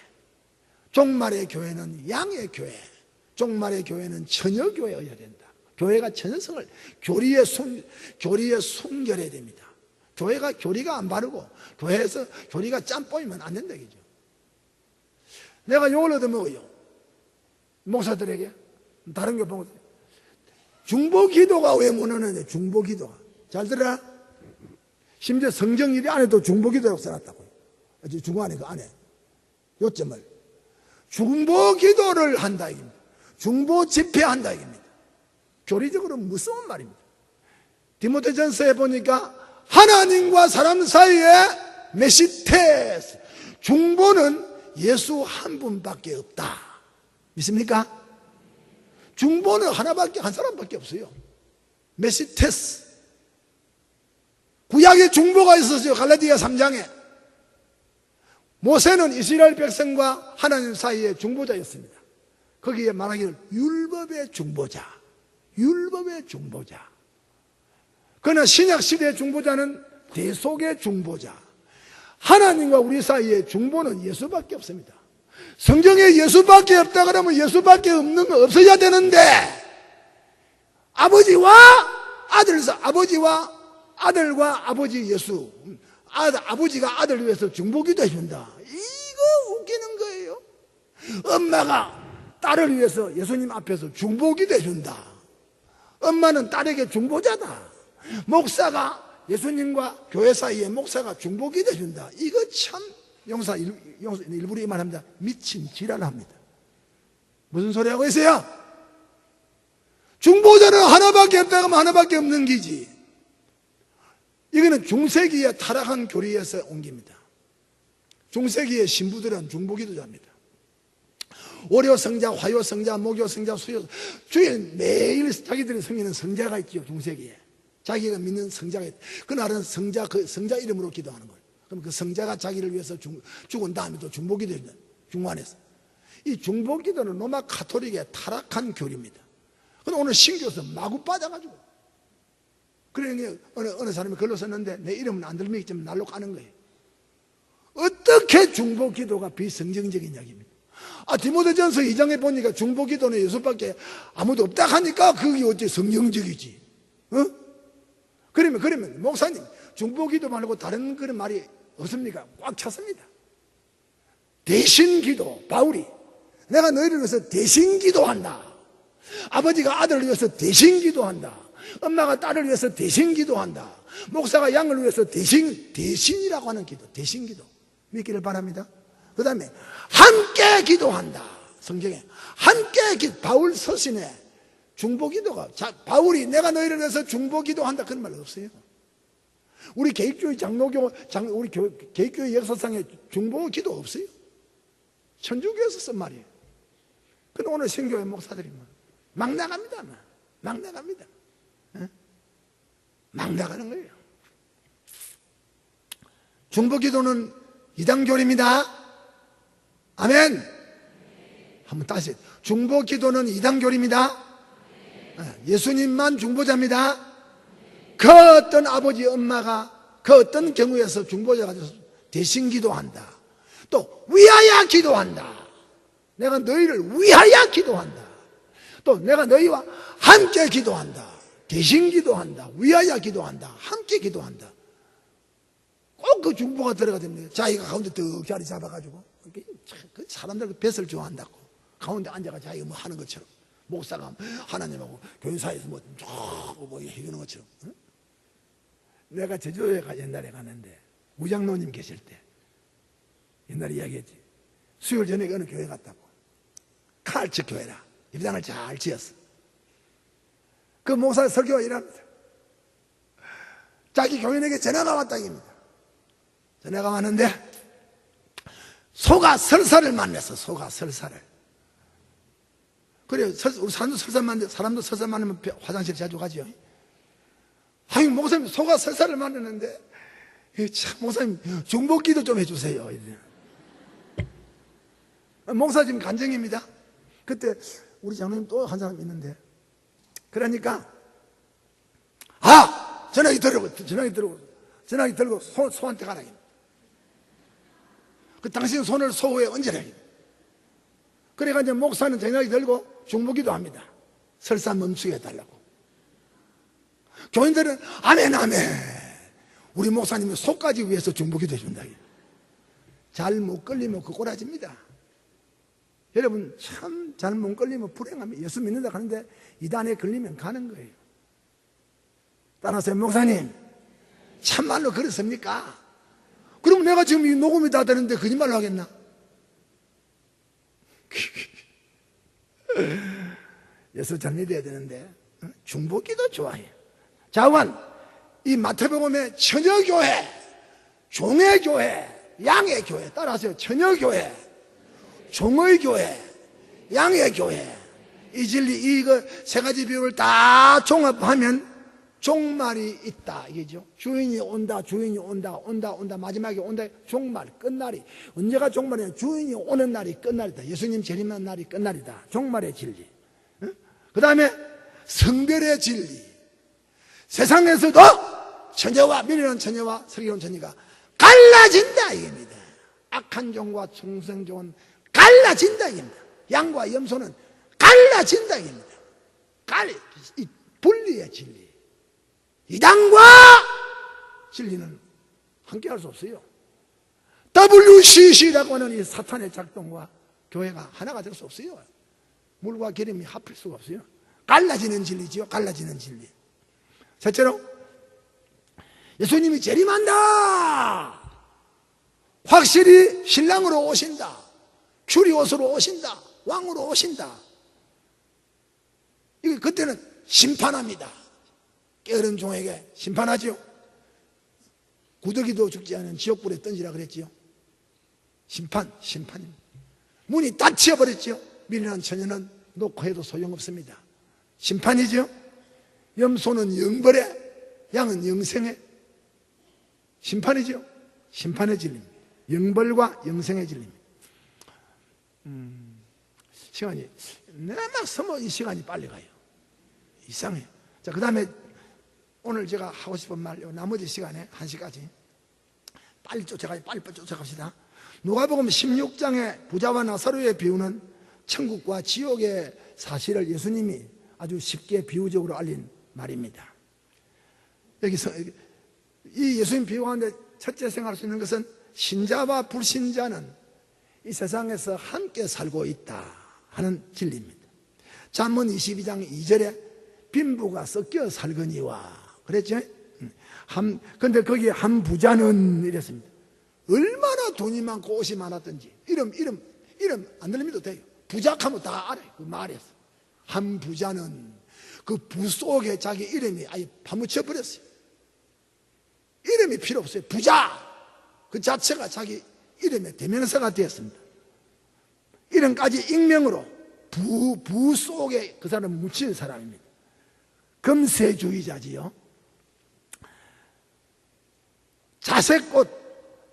종말의 교회는 양의 교회, 종말의 교회는 처녀교회여야 된다. 교회가 처녀성을, 교리에 순결해야 됩니다. 교회가 교리가 안 바르고 교회에서 교리가 짬뽕이면 안 된다 이죠. 내가 욕을 얻어먹어요. 목사들에게 다른 게 보고 중보기도가 왜 무너는데 중보기도가 잘 들어라. 심지어 성경 1위 안에도 중보기도라고 써놨다고요. 중보 안에 그 안에 요점을 중보기도를 한다 이겁니다. 중보 집회한다 이겁니다. 교리적으로 무서운 말입니다. 디모데전서에 보니까 하나님과 사람 사이에 메시테스, 중보는 예수 한 분밖에 없다. 믿습니까? 중보는 하나밖에, 한 사람밖에 없어요. 메시테스. 구약에 중보가 있었어요. 갈라디아 3장에. 모세는 이스라엘 백성과 하나님 사이에 중보자였습니다. 거기에 말하기를 율법의 중보자, 율법의 중보자. 그러나 신약시대의 중보자는 대속의 중보자. 하나님과 우리 사이에 중보는 예수밖에 없습니다. 성경에 예수밖에 없다 그러면 예수밖에 없는 거 없어야 되는데 아버지와 아들과 아버지 예수, 아버지가 아들을 위해서 중보기도 해준다. 이거 웃기는 거예요. 엄마가 딸을 위해서 예수님 앞에서 중보기도 해준다. 엄마는 딸에게 중보자다. 목사가 예수님과 교회 사이에 목사가 중보기도 해준다. 이거 참 용사 일부러 이 말합니다. 미친 지랄합니다. 무슨 소리 하고 있어요? 중보자는 하나밖에 없다고 하면 하나밖에 없는 기지. 이거는 중세기에 타락한 교리에서 온 겁니다. 중세기의 신부들은 중보기도자입니다. 월요성자, 화요성자, 목요성자, 수요, 주일 매일 자기들이 섬기는 성자가 있죠. 중세기에 자기가 믿는 성자가 있다. 그날은 그 성자 이름으로 기도하는 거예요. 그럼 그 성자가 자기를 위해서 죽은 다음에도 중보기도 했는 중간에서. 이 중보기도는 로마 가톨릭의 타락한 교리입니다. 그런데 오늘 신교에서 마구 빠져가지고 그러니까 어느 사람이 글로 썼는데 내 이름은 안 들면 좀 날로 까는 거예요. 어떻게 중보기도가 비성경적인 이야기입니다. 디모데전서 2장에 보니까 중보기도는 예수밖에 아무도 없다 하니까 그게 어째 성경적이지. 그러면 목사님 중보기도 말고 다른 그런 말이 없습니까? 꽉 찼습니다. 대신기도. 바울이 내가 너희를 위해서 대신기도한다. 아버지가 아들을 위해서 대신기도한다. 엄마가 딸을 위해서 대신기도한다. 목사가 양을 위해서 대신이라고 하는 기도, 대신기도 믿기를 바랍니다. 그 다음에 함께 기도한다. 성경에 함께 바울 서신에 중보기도가, 바울이 내가 너희를 위해서 중보기도한다 그런 말 없어요. 우리 개혁교회 우리 개혁교회 역사상에 중보기도 없어요. 천주교에서 쓴 말이에요. 근데 오늘 신교회 목사들이 막 나갑니다. 막 나갑니다. 막 나가는 거예요. 중보기도는 이단교리입니다. 아멘. 한번 다시. 중보기도는 이단교리입니다. 예수님만 중보자입니다. 그 어떤 아버지 엄마가 그 어떤 경우에서 중보자가 돼서 대신 기도한다. 또 위하여 기도한다. 내가 너희를 위하여 기도한다. 또 내가 너희와 함께 기도한다. 대신 기도한다. 위하여 기도한다. 함께 기도한다. 꼭 그 중보가 들어가 됩니다. 자기가 가운데 떡 자리 잡아가지고 그 사람들 뱃을 좋아한다고 가운데 앉아가 자기가 뭐 하는 것처럼 목사가 하나님하고 교회사에서 뭐 해주는 것처럼. 응? 내가 제주도에 옛날에 갔는데 우장로님 계실 때 옛날에 이야기했지. 수요일 저녁에 어느 교회 갔다고. 칼치 교회라. 입장을 잘 지었어. 그 목사 설교가 이랍니다. 자기 교인에게 전화가 왔다입니다. 전화가 왔는데 소가 설사를 만났어. 소가 설사를. 그래 우리 사람도 설사 만나, 사람도 설사 만나면 화장실 자주 가죠. 아니 목사님 소가 설사를 만났는데 참 목사님 중보기도 좀 해주세요. 목사 지금 간증입니다. 그때 우리 장로님 또 한 사람 있는데 그러니까 전화기 들고 소한테 가라. 그 당신 손을 소에 얹으라. 그래가 이제 목사는 전화기 들고 중보기도 합니다. 설사 멈추게 해달라고. 교인들은 아멘 아멘. 우리 목사님은 소까지 위해서 중보기도 해준다. 잘 못 걸리면 그 꼬라집니다. 여러분 참 잘 못 걸리면 불행합니다. 예수 믿는다 하는데 이단에 걸리면 가는 거예요. 따라서 목사님 참말로 그렇습니까? 그럼 내가 지금 이 녹음이 다 되는데 거짓말로 하겠나? 예수 잘 믿어야 되는데 중보기도 좋아해. 자원 이 마태복음의 처녀교회, 종의교회, 양의교회 따라서 처녀교회, 종의교회, 양의교회 이 진리 이거 세 가지 비율을 다 종합하면 종말이 있다 이게죠. 주인이 온다 마지막에 온다. 종말 끝날이 언제가 종말이냐? 주인이 오는 날이 끝날이다. 예수님 재림하는 날이 끝날이다. 종말의 진리. 그 다음에 성별의 진리. 세상에서도 처녀와 미련한 처녀와 슬기로운 처녀가 갈라진다 이겁니다. 악한 종과 충성 종은 갈라진다 이겁니다. 양과 염소는 갈라진다 이겁니다. 이 분리의 진리. 이단과 진리는 함께 할 수 없어요. WCC라고 하는 이 사탄의 작동과 교회가 하나가 될 수 없어요. 물과 기름이 합할 수가 없어요. 갈라지는 진리지요. 갈라지는 진리. 셋째로 예수님이 재림한다. 확실히 신랑으로 오신다. 큐리옷으로 오신다. 왕으로 오신다. 이게 그때는 심판합니다. 게으른 종에게 심판하죠. 구더기도 죽지 않은 지옥불에 던지라 그랬지요. 심판입니다. 문이 닫혀버렸죠. 미련한 처녀는 놓고 해도 소용없습니다. 심판이죠. 염소는 영벌에, 양은 영생에. 심판이죠. 심판의 진리입니다. 영벌과 영생의 진리입니다. 시간이 내가 막 서머 이 시간이 빨리 가요. 이상해. 자, 그 다음에 오늘 제가 하고 싶은 말, 나머지 시간에 1시까지 빨리 쫓아갑시다. 누가복음 16장의 부자와 나사로의 비유는 천국과 지옥의 사실을 예수님이 아주 쉽게 비유적으로 알린 말입니다. 여기서 이 예수님 비유 가운데 첫째 생각할 수 있는 것은 신자와 불신자는 이 세상에서 함께 살고 있다 하는 진리입니다. 잠언 22장 2절에 빈부가 섞여 살거니와 그랬죠? 근데 거기에 한 부자는 이랬습니다. 얼마나 돈이 많고 옷이 많았든지 이름 안 들리면 돼요. 부자하면 다 알아요. 그 말에서 한 부자는 그 부 속에 자기 이름이 아예 파묻혀 버렸어요. 이름이 필요 없어요. 부자 그 자체가 자기 이름의 대명사가 되었습니다. 이름까지 익명으로 부 속에 그 사람은 묻힌 사람입니다. 금세주의자지요.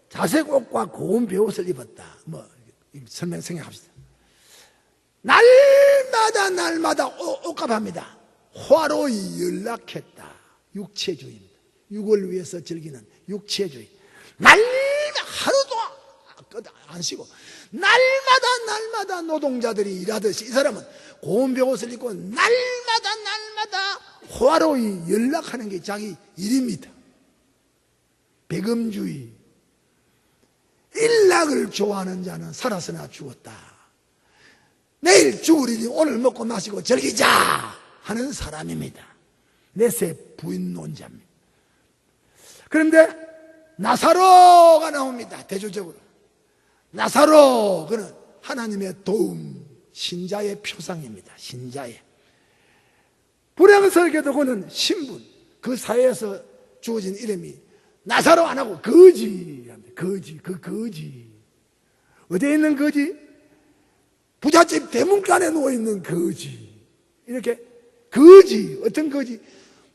자색옷과 고운 베옷을 입었다. 설명 생각합시다. 날마다 옷값합니다. 화로에 연락했다. 육체주의입니다. 육을 위해서 즐기는 육체주의. 하루도 안 쉬고 날마다 노동자들이 일하듯이 이 사람은 고운 베옷을 입고 날마다 화로에 연락하는 게 자기 일입니다. 배금주의. 일락을 좋아하는 자는 살았으나 죽었다. 내일 죽으리니 오늘 먹고 마시고 즐기자 하는 사람입니다. 내세 부인론자입니다. 그런데 나사로가 나옵니다. 대조적으로 나사로, 그는 하나님의 도움, 신자의 표상입니다. 신자의. 불행설계도 그는 신분, 그 사회에서 주어진 이름이 나사로 안 하고 거지. 거지. 어디에 있는 거지? 부잣집 대문간에 누워있는 거지. 이렇게 거지. 어떤 거지?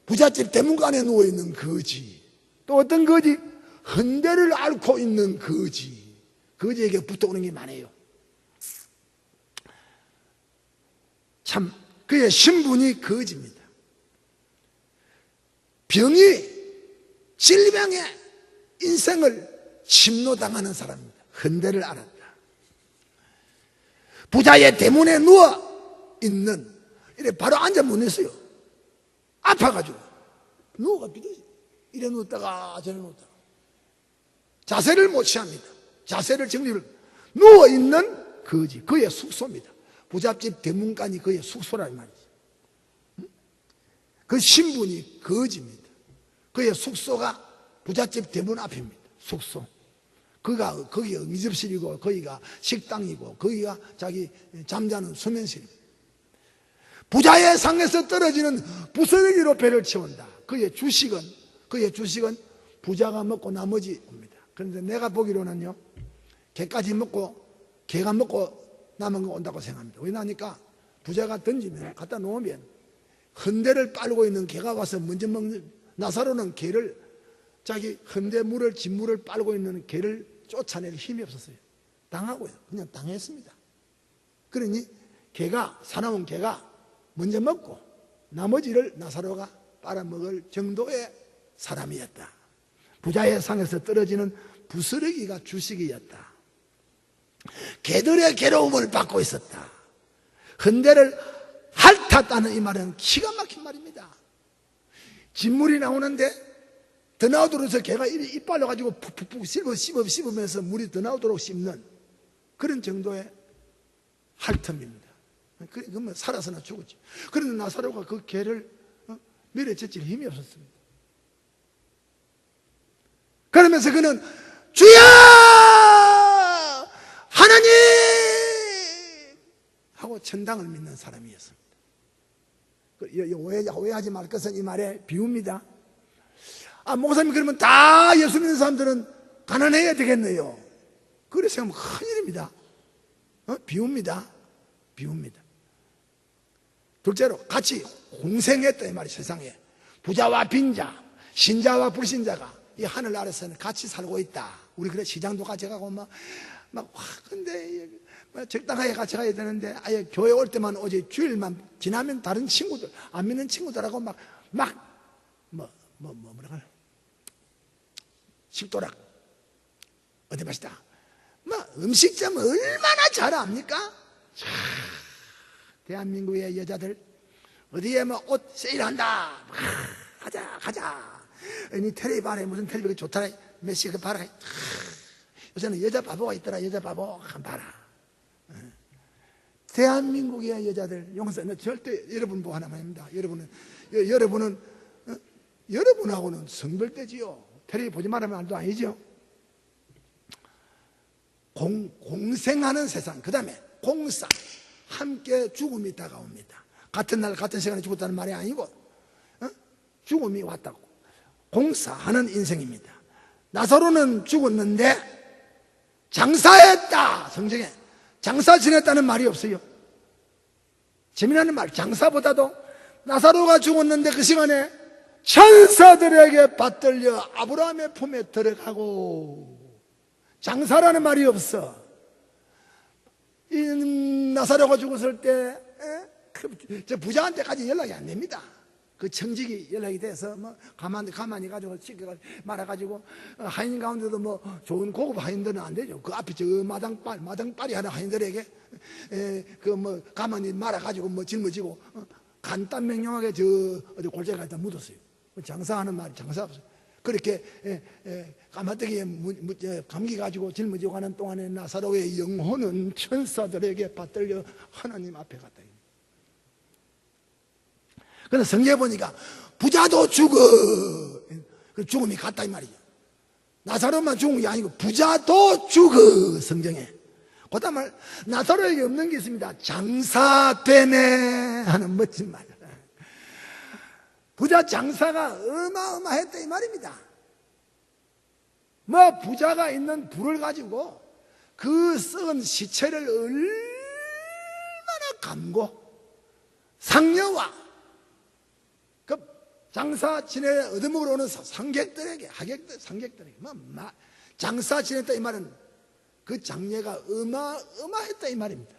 부잣집 대문간에 누워있는 거지. 또 어떤 거지? 헌대를 앓고 있는 거지. 거지에게 붙어오는 게 많아요. 참 그의 신분이 거지입니다. 질병에 인생을 침노당하는 사람입니다. 헌대를 알았다. 부자의 대문에 누워있는, 이래 바로 앉아 못 있어요. 아파가지고 누워가지고 이래 누웠다가 저래 누웠다가 자세를 못 취합니다. 자세를 정리를, 누워있는 거지, 그의 숙소입니다. 부잣집 대문간이 그의 숙소란 말이지. 그 신분이 거지입니다. 그의 숙소가 부잣집 대문 앞입니다. 숙소. 거기가 응접실이고, 거기가 식당이고, 거기가 자기 잠자는 수면실입니다. 부자의 상에서 떨어지는 부스러기로 배를 채운다. 그의 주식은 부자가 먹고 나머지 옵니다. 그런데 내가 보기로는요, 개가 먹고 남은 거 온다고 생각합니다. 왜냐하니까 부자가 던지면, 갖다 놓으면 헌대를 빨고 있는 개가 와서 먼저 먹는, 나사로는 개를, 자기 헌대 물을, 진물을 빨고 있는 개를 쫓아낼 힘이 없었어요. 당하고요. 그냥 당했습니다. 그러니 사나운 개가 먼저 먹고 나머지를 나사로가 빨아먹을 정도의 사람이었다. 부자의 상에서 떨어지는 부스러기가 주식이었다. 개들의 괴로움을 받고 있었다. 헌대를 핥았다는 이 말은 기가 막힌 말입니다. 진물이 나오는데 더 나오도록 해서 개가 이빨로 가지고 푹푹 씹으면서 물이 더 나오도록 씹는 그런 정도의 핥음입니다. 그러면 살아서나 죽었지. 그런데 나사로가 그 개를 밀어제칠 힘이 없었습니다. 그러면서 그는 주여 하나님 하고 천당을 믿는 사람이었습니다. 오해하지 말 것은 이 말의 비유입니다. 목사님, 그러면 다 예수 믿는 사람들은 가난해야 되겠네요. 그래 생각하면 큰일입니다. 비웁니다. 둘째로 같이 공생했다 이 말이 세상에. 부자와 빈자, 신자와 불신자가 이 하늘 아래서는 같이 살고 있다. 우리 그래 시장도 같이 가고 근데 적당하게 같이 가야 되는데 아예 교회 올 때만 오지 주일만 지나면 다른 친구들, 안 믿는 친구들하고 뭐라고 식도락 어디 맛있다. 음식점 얼마나 잘 압니까? 대한민국의 여자들 어디에 옷 세일한다. 가자. 이 텔레비 봐라. 무슨 텔레비가 좋더라. 몇 시에 봐라. 요새는 여자 바보가 있더라. 여자 바보 한번 봐라. 대한민국의 여자들 용서, 절대 여러분 보고 하나만 합니다. 여러분하고는 성별대지요. 텔레비 보지 말라는 말도 아니죠. 공생하는 세상, 그 다음에 공사, 함께 죽음이 다가옵니다. 같은 날 같은 시간에 죽었다는 말이 아니고 죽음이 왔다고. 공사하는 인생입니다. 나사로는 죽었는데 장사했다. 성경에 장사 지냈다는 말이 없어요. 재미나는 말, 장사보다도 나사로가 죽었는데 그 시간에 천사들에게 받들려 아브라함의 품에 들어가고, 장사라는 말이 없어. 이 나사로가 죽었을 때 저 부자한테까지 연락이 안 됩니다. 그 청직이 연락이 돼서 뭐 가만히 가지고 말아가지고 하인 가운데도 뭐 좋은 고급 하인들은 안 되죠. 그 앞에 저 마당빨이 하는 하인들에게 그 뭐 가만히 말아가지고 뭐 짊어지고 간단 명령하게 저 어디 골짜기 갖다 묻었어요. 장사하는 말이 장사 없어요. 그렇게 까마득이에 감기 가지고 짊어지고 가는 동안에 나사로의 영혼은 천사들에게 받들려 하나님 앞에 갔다. 그래서 성경에 보니까 부자도 죽어. 그 죽음이 같다 이 말이죠. 나사로만 죽은 게 아니고 부자도 죽어. 성경에. 그다음 말 나사로에게 없는 게 있습니다. 장사되네 하는 멋진 말. 부자 장사가 어마어마했다 이 말입니다. 뭐 부자가 있는 부를 가지고 그 썩은 시체를 얼마나 감고 상녀와 그 장사 지내 얻어먹으러 오는 상객들에게 상객들에게 장사 지냈다 이 말은 그 장례가 어마어마했다 이 말입니다.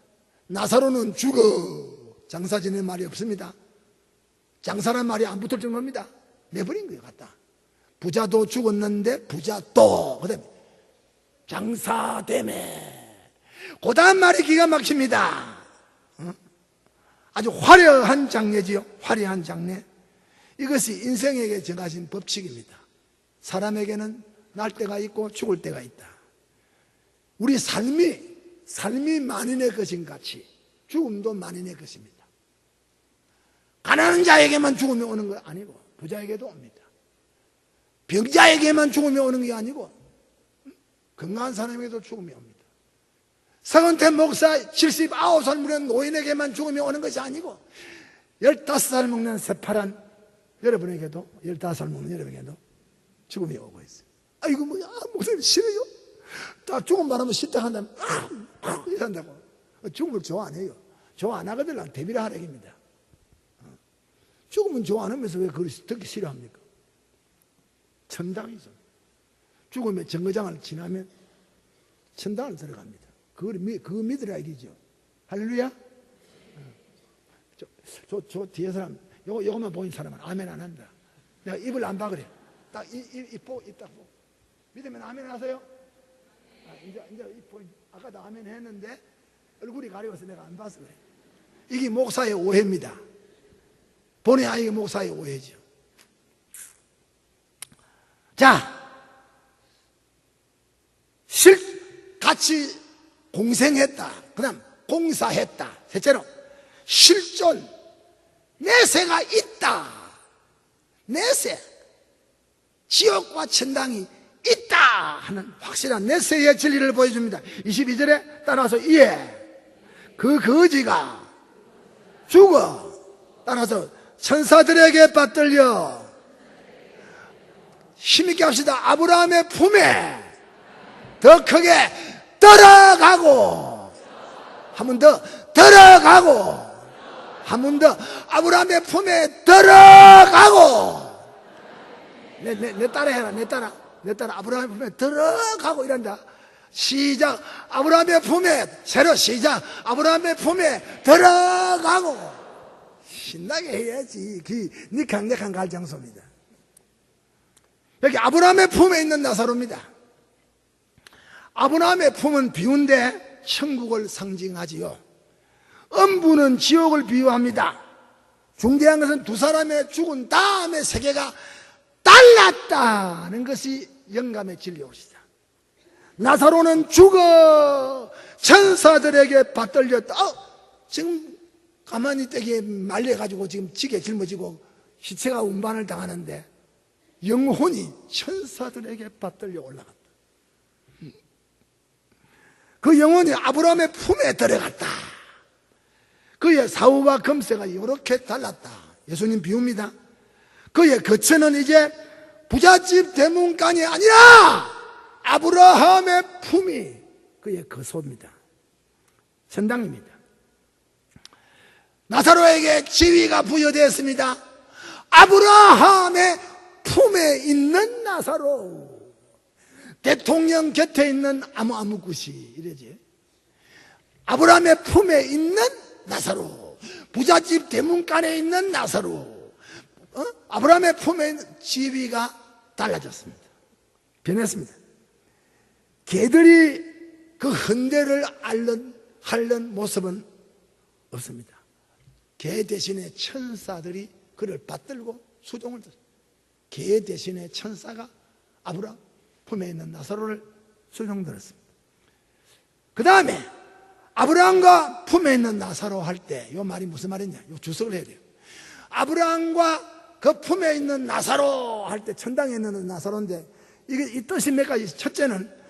나사로는 죽어. 장사 지내는 말이 없습니다. 장사란 말이 안 붙을 정도입니다. 내버린 거예요 갖다. 부자도 죽었는데 부자도 그다음에 장사되매. 그 다음 말이 기가 막힙니다. 아주 화려한 장례지요. 화려한 장례. 이것이 인생에게 정하신 법칙입니다. 사람에게는 날 때가 있고 죽을 때가 있다. 우리 삶이 만인의 것인 같이 죽음도 만인의 것입니다. 가난한 자에게만 죽음이 오는 거 아니고 부자에게도 옵니다. 병자에게만 죽음이 오는 게 아니고 건강한 사람에게도 죽음이 옵니다. 서건태 목사 79살 무는 노인에게만 죽음이 오는 것이 아니고 15살 먹는 새파란 여러분에게도 15살 먹는 여러분에게도 죽음이 오고 있어요. 아이고 뭐야 목사님 싫어요? 다 죽음 말하면 싫다 한다면 이런다고. 죽음을 좋아 안 해요. 좋아 안 하거든. 난 대비를 하라 얘기입니다. 죽음은 좋아 안 하면서 왜 그걸 듣기 싫어합니까? 천당이죠. 죽음의 정거장을 지나면 천당을 들어갑니다. 그거 믿으라 이기죠. 할렐루야. 저 뒤에 사람 요거만 보인 사람은 아멘 안 한다. 내가 입을 안 봐 그래. 딱 입 보고 입 딱 보고 믿으면 아멘 하세요. 이제 입 보인. 아까도 아멘 했는데 얼굴이 가려워서 내가 안 봐서 그래. 이게 목사의 오해입니다. 본의 아니게 목사의 오해죠. 자, 같이 공생했다. 그 다음 공사했다. 셋째로 실존, 내세가 있다. 내세, 지옥과 천당이 있다 하는 확실한 내세의 진리를 보여줍니다. 22절에 따라서 이에 그 거지가 죽어. 따라서 천사들에게 받들려 힘있게 합시다. 아브라함의 품에 더 크게 들어가고 한 번 더 들어가고 한 번 더 아브라함의 품에 들어가고 내 따라 해라. 내 따라 아브라함의 품에 들어가고 이란다. 시작. 아브라함의 품에 새로 시작. 아브라함의 품에 들어가고 신나게 해야지. 네 강력한 갈 장소입니다. 여기 아브라함의 품에 있는 나사로입니다. 아브라함의 품은 비유인데 천국을 상징하지요. 음부는 지옥을 비유합니다. 중대한 것은 두 사람의 죽은 다음에 세계가 달랐다는 것이 영감의 진리옵시다. 나사로는 죽어 천사들에게 받들렸다. 지금 가만히 떼기에 말려가지고 지금 지게 짊어지고 시체가 운반을 당하는데 영혼이 천사들에게 받들려 올라갔다. 그 영혼이 아브라함의 품에 들어갔다. 그의 사후와 금세가 이렇게 달랐다. 예수님 비유입니다. 그의 거처는 이제 부잣집 대문간이 아니라 아브라함의 품이 그의 거소입니다. 천당입니다. 나사로에게 지위가 부여되었습니다. 아브라함의 품에 있는 나사로, 대통령 곁에 있는 아무굿이 이래지. 아브라함의 품에 있는 나사로, 부잣집 대문간에 있는 나사로, 아브라함의 품에 있는 지위가 달라졌습니다. 변했습니다. 개들이 그 헌대를 앓는 모습은 없습니다. 개 대신에 천사들이 그를 받들고 수종을 들었습니다. 개 대신에 천사가 아브라함 품에 있는 나사로를 수종들었습니다. 그 다음에 아브라함과 품에 있는 나사로 할 때 이 말이 무슨 말이냐, 이 주석을 해야 돼요. 아브라함과 그 품에 있는 나사로 할 때, 천당에 있는 나사로인데 이게 이 뜻이 몇 가지. 첫째는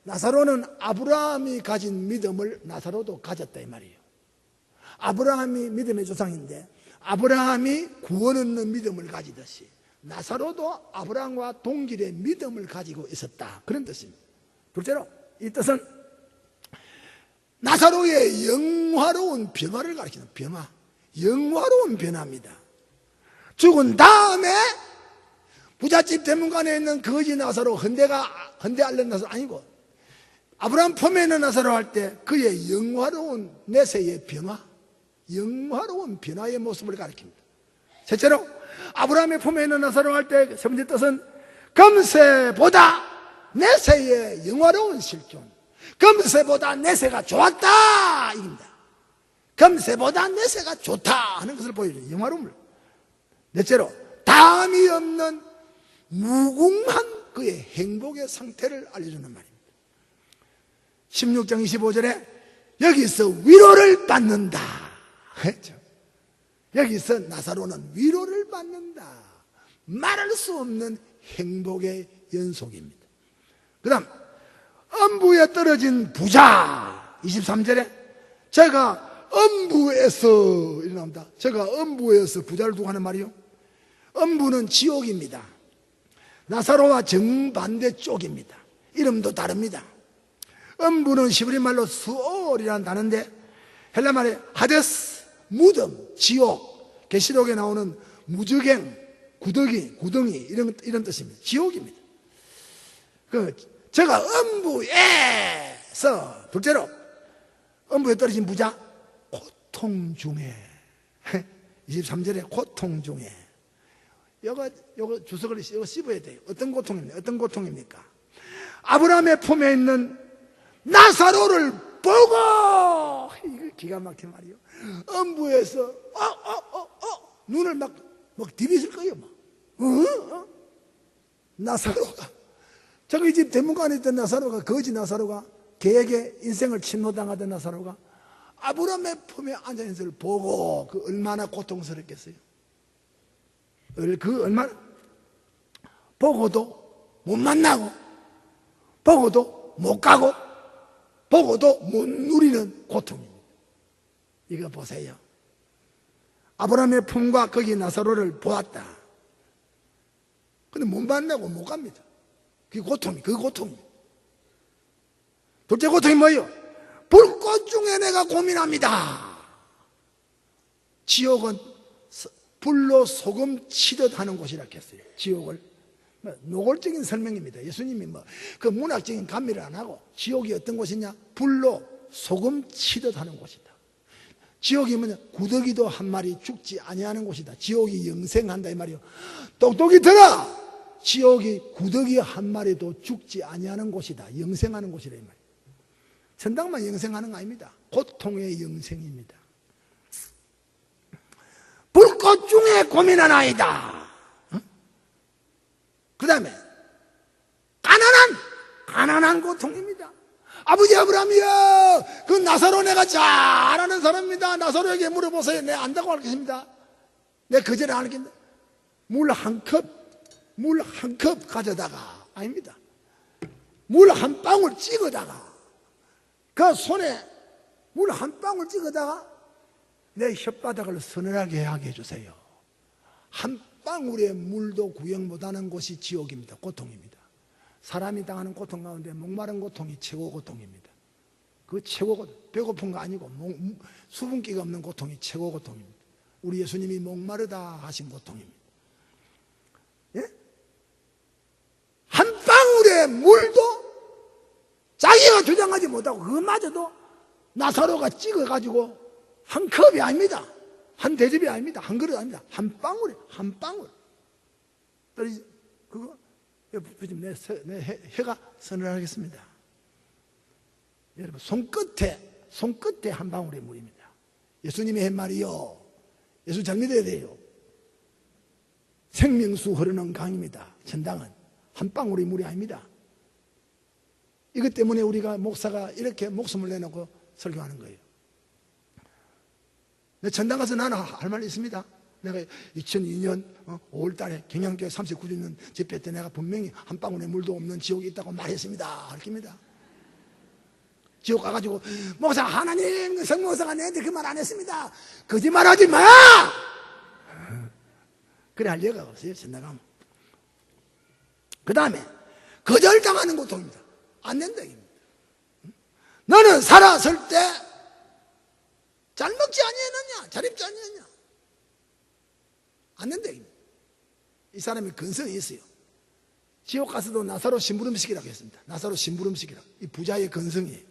나사로는 아브라함이 가진 믿음을 나사로도 가졌다 이 말이에요. 아브라함이 믿음의 조상인데 아브라함이 구원 얻는 믿음을 가지듯이 나사로도 아브라함과 동질의 믿음을 가지고 있었다, 그런 뜻입니다. 둘째로 이 뜻은 나사로의 영화로운 변화를 가리키는, 변화, 영화로운 변화입니다. 죽은 다음에 부잣집 대문간에 있는 거지 나사로, 헌대 앓는 나사로 아니고 아브라함 품에 있는 나사로 할 때 그의 영화로운 내세의 변화, 영화로운 변화의 모습을 가리킵니다. 셋째로 아브라함의 품에 있는 나사로 할 때 세 번째 뜻은 금세보다 내세의 영화로운 실존, 금세보다 내세가 좋았다 입니다. 금세보다 내세가 좋다 하는 것을 보여줘요. 영화로움을. 넷째로 다함이 없는 무궁한 그의 행복의 상태를 알려주는 말입니다. 16장 25절에 여기서 위로를 받는다 했죠. 여기서 나사로는 위로를 받는다, 말할 수 없는 행복의 연속입니다. 그 다음 음부에 떨어진 부자, 23절에 제가 음부에서 일어납니다. 제가 음부에서 부자를 두고 하는 말이요, 음부는 지옥입니다. 나사로와 정반대 쪽입니다. 이름도 다릅니다. 음부는 히브리 말로 수올이라는 단어인데 헬라 말에 하데스, 무덤, 지옥, 계시록에 나오는 무적행, 구덩이 이런 뜻입니다. 지옥입니다. 제가 음부에서, 둘째로 음부에 떨어진 부자, 고통 중에 23절에 고통 중에, 요거 주석을 이거 씹어야 돼요. 어떤 고통입니까? 아브라함의 품에 있는 나사로를 보고, 이거 기가 막힌 말이요. 음부에서 눈을 막 디비실 거예요. 나사로가, 저기 집 대문간에 있던 나사로가, 거지 나사로가, 개에게 인생을 침노당하던 나사로가 아브라함의 품에 앉아있는 것을 보고 그 얼마나 고통스럽겠어요. 그 얼마나, 보고도 못 만나고 보고도 못 가고 보고도 못 누리는 고통입니다. 이거 보세요. 아브라함의 품과 거기 나사로를 보았다. 근데 못 만나고 못 갑니다. 그 고통이. 둘째 고통이 뭐예요? 불꽃 중에 내가 고민합니다. 지옥은 불로 소금 치듯 하는 곳이라 했어요. 지옥을 노골적인 설명입니다. 예수님이 그 문학적인 감미를 안 하고, 지옥이 어떤 곳이냐? 불로 소금 치듯 하는 곳이다. 지옥이 뭐냐? 구더기도 한 마리 죽지 아니하는 곳이다. 지옥이 영생한다 이 말이요. 똑똑히 들어. 지옥이 구더기 한 마리도 죽지 아니하는 곳이다. 영생하는 곳이다 이 말이에요. 천당만 영생하는 거 아닙니다. 고통의 영생입니다. 불꽃 중에 고민하나이다. 그 다음에 가난한 고통입니다. 아버지 아브라함이여, 그 나사로 내가 잘 아는 사람입니다. 나사로에게 물어보세요. 내가 안다고 하겠습니다. 내가 거절을 안 하겠는데, 물 한 컵 가져다가, 아닙니다, 물 한 방울 찍어다가, 그 손에 물 한 방울 찍어다가 내 혓바닥을 서늘하게 하게 해주세요. 한 방울의 물도 구경 못하는 곳이 지옥입니다. 고통입니다. 사람이 당하는 고통 가운데 목마른 고통이 최고 고통입니다. 그 최고거든. 배고픈 거 아니고 수분기가 없는 고통이 최고 고통입니다. 우리 예수님이 목마르다 하신 고통입니다. 예? 한 방울의 물도 자기가 주장하지 못하고 그것마저도 나사로가 찍어가지고 한 컵이 아닙니다. 한 대접이 아닙니다. 한 그릇 아닙니다. 한 방울에 한 방울. 그거 내 혀가 서늘하겠습니다. 여러분 손끝에 한 방울의 물입니다. 예수님이 한 말이요. 예수 잘 믿어야 돼요. 생명수 흐르는 강입니다. 천당은 한 방울의 물이 아닙니다. 이것 때문에 우리가 목사가 이렇게 목숨을 내놓고 설교하는 거예요. 내 천당 가서 나는 할 말이 있습니다. 내가 2002년 5월 달에 경양교회 39주년 집회 때 내가 분명히 한 방울의 물도 없는 지옥이 있다고 말했습니다. 할 겁니다. 지옥 가가지고 목사 하나님 성목사가 내한테 그 말 안 했습니다. 거짓말하지 마. 그래 할 여가 없어요. 천당 가면. 그 다음에 거절당하는 고통입니다. 안 된다 입니다. 너는 살았을 때 잘 먹지 아니했느냐? 잘 입지 아니했느냐? 안 된다 입니다. 이 사람이 근성이 있어요. 지옥 가서도 나사로 심부름식이라고 했습니다. 나사로 심부름식이라고. 이 부자의 근성이에요.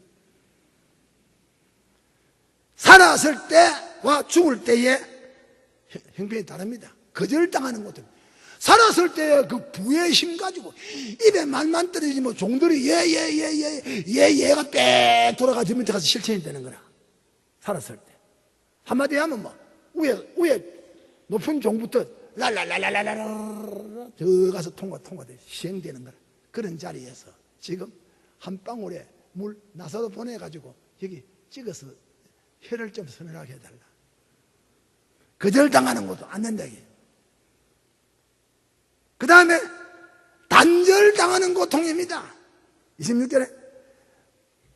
살았을 때와 죽을 때의 형편이 다릅니다. 거절당하는 것들. 살았을 때의 그 부의 힘 가지고 입에 말만 떨어지지 뭐 종들이 얘가 빽 돌아가서 밑에 가서 실천이 되는 거라. 살았을 때. 한마디 하면 뭐 위에 높은 종부터 랄랄랄랄랄랄 저 가서 통과돼 시행되는 거라. 그런 자리에서 지금 한 방울에 물 나사로 보내가지고 여기 찍어서 혀를 좀 서늘하게 해달라. 거절당하는 것도 안 된다. 그 다음에 단절당하는 고통입니다. 26절에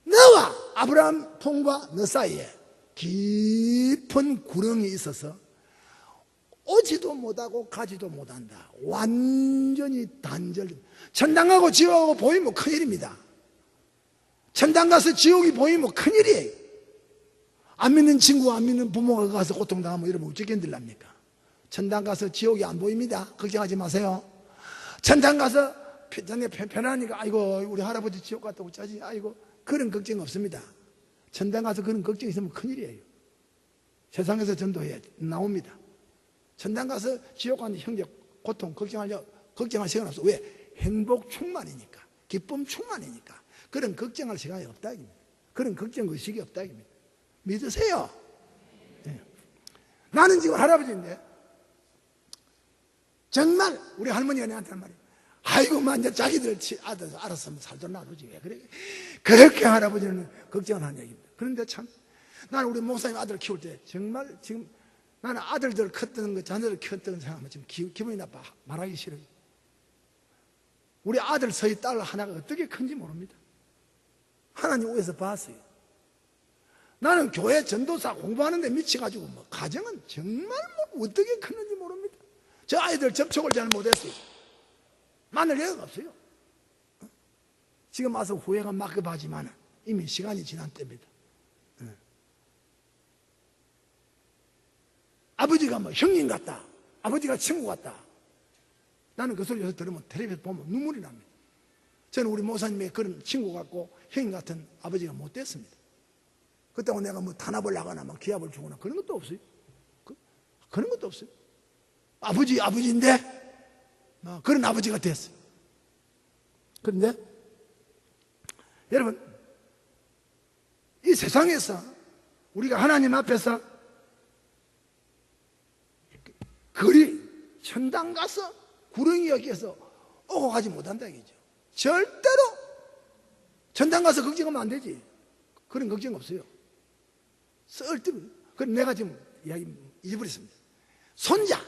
너와 아브라함 통과 너 사이에 깊은 구렁이 있어서 오지도 못하고 가지도 못한다. 완전히 단절. 천당 가고 지옥하고 보이면 큰일입니다. 천당 가서 지옥이 보이면 큰일이에요. 안 믿는 친구, 안 믿는 부모가 가서 고통당하면 여러분 어떻게 견딜랍니까? 천당 가서 지옥이 안 보입니다. 걱정하지 마세요. 천당 가서 편하니까 아이고 우리 할아버지 지옥 갔다 오자지 아이고 그런 걱정 없습니다. 천당 가서 그런 걱정 있으면 큰일이에요. 세상에서 전도해 나옵니다. 천당 가서 지옥 가는 형제 고통 걱정할 시간 없어. 왜? 행복 충만이니까 기쁨 충만이니까 그런 걱정할 시간이 없다. 그런 걱정 의식이 없다. 믿으세요. 네. 나는 지금 할아버지인데 정말 우리 할머니가 내한테 한 말이에요. 아이고 이제 자기들 아들 알았으면 살던 나누지 왜 그래. 그렇게 할아버지는 걱정을 한 얘기입니다. 그런데 참 나는 우리 목사님 아들 키울 때 정말 지금 나는 아들들 컸던 거 자녀들 키웠던 거 생각하면 지금 기분이 나빠. 말하기 싫어요. 우리 아들 서희 딸 하나가 어떻게 큰지 모릅니다. 하나님 위에서 봤어요. 나는 교회 전도사 공부하는데 미쳐가지고 뭐 가정은 정말 뭐 어떻게 크는지 모릅니다. 저 아이들 접촉을 잘 못했어요. 만날 여유가 없어요. 지금 와서 후회가 막급하지만 이미 시간이 지난 때입니다. 아버지가 뭐 형님 같다. 아버지가 친구 같다. 나는 그 소리 요새 들으면 텔레비전 보면 눈물이 납니다. 저는 우리 목사님의 그런 친구 같고 형님 같은 아버지가 못 됐습니다. 그때고 내가 뭐 탄압을 나거나 막 기합을 주거나 그런 것도 없어요. 그런 것도 없어요. 아버지인데 그런 아버지가 됐어요. 그런데 여러분 이 세상에서 우리가 하나님 앞에서 천당 가서 구렁이 여기에서 오고 가지 못한다 이거죠. 절대로 천당 가서 걱정하면 안 되지. 그런 걱정 없어요. 쓸데없어요. 그럼 내가 지금 이야기 잊어버렸습니다. 손자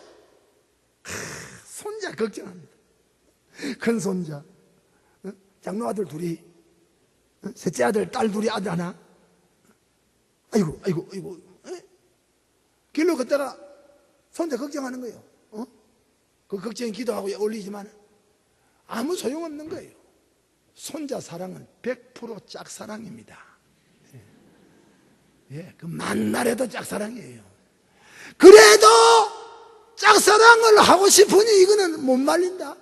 걱정합니다. 큰 손자, 장로 아들 둘이, 셋째 아들, 딸 둘이, 아들 하나. 아이고. 길로 걷다가 손자 걱정하는 거예요. 그 걱정이 기도하고 올리지만 아무 소용없는 거예요. 손자 사랑은 100% 짝사랑입니다. 예, 그 만날에도 짝사랑이에요. 그래도 짝사랑을 하고 싶으니 이거는 못 말린다.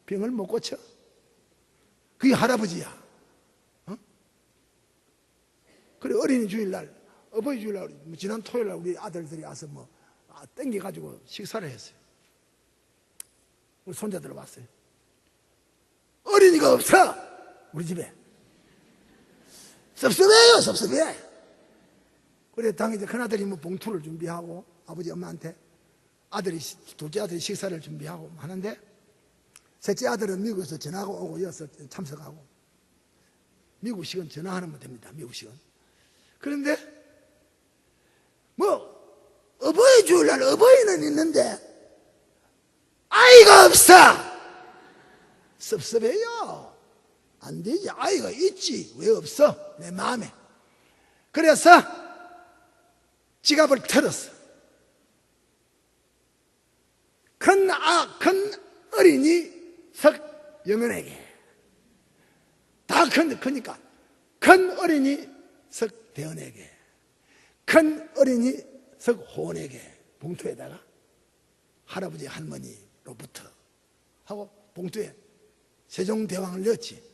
병을 못 고쳐. 그게 할아버지야. 어? 그래, 어린이 주일날, 어버이 주일날, 지난 토요일날 우리 아들들이 와서 땡겨가지고 식사를 했어요. 우리 손자들 왔어요. 어린이가 없어! 우리 집에. 섭섭해요, 섭섭해. 그래, 당연히 큰아들이 봉투를 준비하고, 아버지 엄마한테 둘째 아들이 식사를 준비하고 하는데, 셋째 아들은 미국에서 전화가 오고 이어서 참석하고, 미국식은 전화하면 됩니다, 미국식은. 그런데, 어버이 주일날 어버이는 있는데, 아이가 없어! 섭섭해요. 안 되지. 아이가 있지. 왜 없어? 내 마음에. 그래서 지갑을 털었어. 큰 어린이 석영은에게. 다 크니까. 큰 어린이 석대원에게. 큰 어린이 석호원에게. 봉투에다가 할아버지 할머니로부터 하고 봉투에 세종대왕을 넣었지.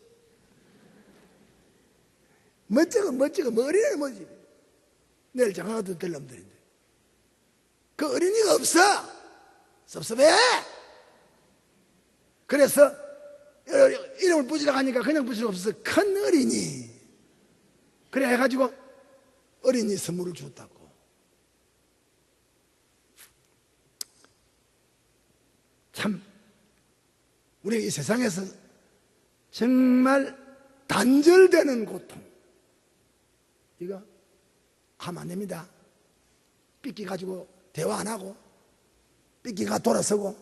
멋지고 어린이는 뭐지? 내일 장가가도 될 놈들인데 그 어린이가 없어. 섭섭해. 그래서 이름을 붙이려고 하니까 그냥 붙일 수 없어서 큰 어린이 그래 해가지고 어린이 선물을 줬다고. 참 우리 이 세상에서 정말 단절되는 고통, 이거 하면 안 됩니다. 삐끼 가지고 대화 안 하고, 삐끼가 돌아서고,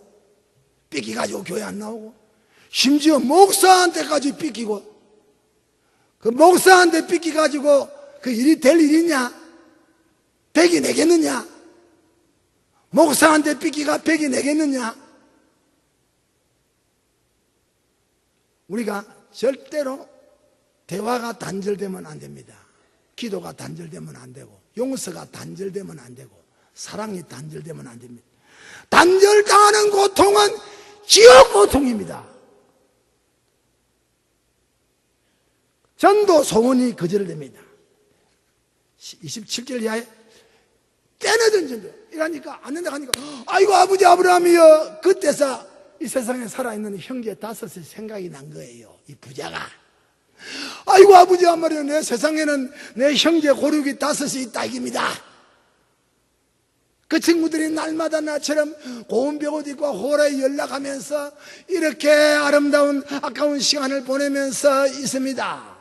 삐끼 가지고 교회 안 나오고, 심지어 목사한테까지 삐끼고, 그 목사한테 삐끼 가지고 그 일이 될 일이냐? 백이 내겠느냐? 목사한테 삐끼가 백이 내겠느냐? 우리가 절대로 대화가 단절되면 안 됩니다. 기도가 단절되면 안 되고, 용서가 단절되면 안 되고, 사랑이 단절되면 안 됩니다. 단절당하는 고통은 지옥 고통입니다. 전도 소원이 거절됩니다. 27절 이하에 떼내던 전도 이러니까 안 된다 하니까, 아이고 아버지 아브라함이여, 그때서 이 세상에 살아있는 형제 5이 생각이 난 거예요. 이 부자가. 아이고 아버지 한 말이요, 내 세상에는 내 형제 고륙이 5이 있다 이깁니다. 그 친구들이 날마다 나처럼 고운 벽옷 입고 호라에 연락하면서 이렇게 아름다운 아까운 시간을 보내면서 있습니다.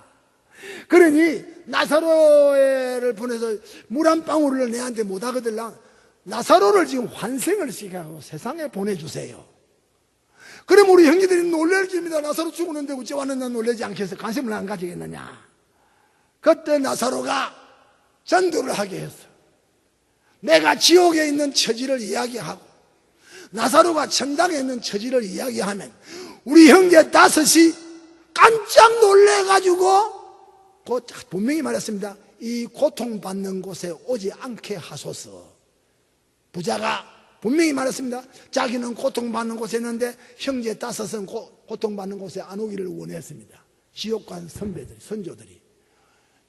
그러니 나사로를 보내서 물 한 방울을 내한테 못 하거들라. 나사로를 지금 환생을 시켜서 세상에 보내주세요. 그럼 우리 형제들이 놀랄 겁니다. 나사로 죽었는데 어째 왔느냐 놀라지 않겠어? 관심을 안 가지겠느냐? 그때 나사로가 전도를 하게 했어. 내가 지옥에 있는 처지를 이야기하고 나사로가 천당에 있는 처지를 이야기하면 우리 형제 5이 깜짝 놀래가지고 분명히 말했습니다. 이 고통받는 곳에 오지 않게 하소서. 부자가 분명히 말했습니다. 자기는 고통받는 곳에 있는데 형제 5은 고통받는 곳에 안 오기를 원했습니다. 지옥 간 선배들, 선조들이.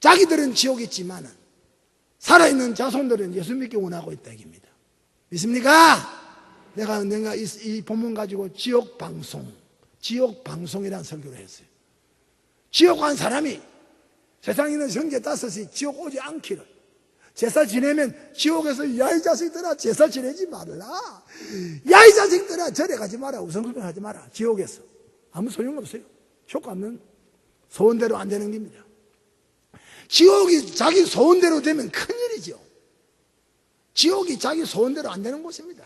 자기들은 지옥 있지만은 살아있는 자손들은 예수 믿기 원하고 있다 이깁니다. 믿습니까? 내가 이 본문 가지고 지옥방송이라는 설교를 했어요. 지옥 간 사람이 세상에 있는 형제 5이 지옥 오지 않기를. 제사 지내면 지옥에서 야 이 자식들아 제사 지내지 말라. 야 이 자식들아 절에 가지 마라. 우상숭배하지 마라. 지옥에서 아무 소용없어요. 효과 없는 소원대로 안 되는 겁니다. 지옥이 자기 소원대로 되면 큰일이죠. 지옥이 자기 소원대로 안 되는 곳입니다.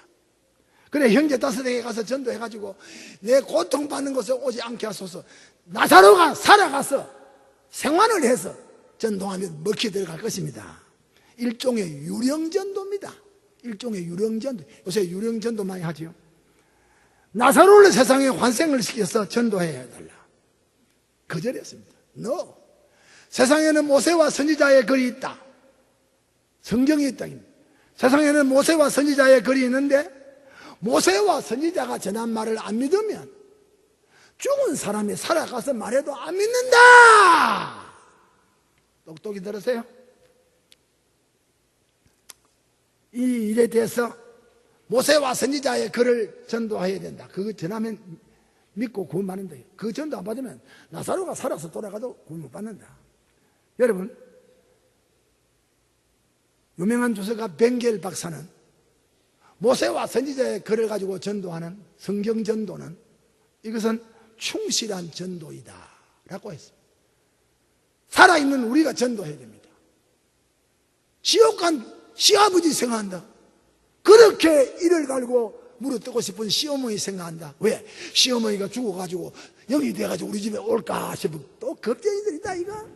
그래 형제 5에게 가서 전도해가지고 내 고통받는 곳에 오지 않게 하소서. 나사로가 살아가서 생활을 해서 전도하면 먹히 들어갈 것입니다. 일종의 유령전도입니다. 일종의 유령전도. 요새 유령전도 많이 하지요. 나사로를 세상에 환생을 시켜서 전도해야 달라. 거절했습니다. No. 세상에는 모세와 선지자의 글이 있다. 성경이 있다. 세상에는 모세와 선지자의 글이 있는데 모세와 선지자가 전한 말을 안 믿으면 죽은 사람이 살아가서 말해도 안 믿는다. 똑똑히 들으세요. 이 일에 대해서 모세와 선지자의 글을 전도해야 된다. 그거 전하면 믿고 구원 받는다. 그 전도 안 받으면 나사로가 살아서 돌아가도 구원 못 받는다. 여러분, 유명한 주석가 벵겔 박사는 모세와 선지자의 글을 가지고 전도하는 성경 전도는 이것은 충실한 전도이다 라고 했습니다. 살아있는 우리가 전도해야 됩니다. 지옥 간 시아버지 생각한다. 그렇게 이를 갈고 물어뜯고 싶은 시어머니 생각한다. 왜? 시어머니가 죽어가지고 영이 돼가지고 우리 집에 올까 싶으면 또 걱정이들이다 이거.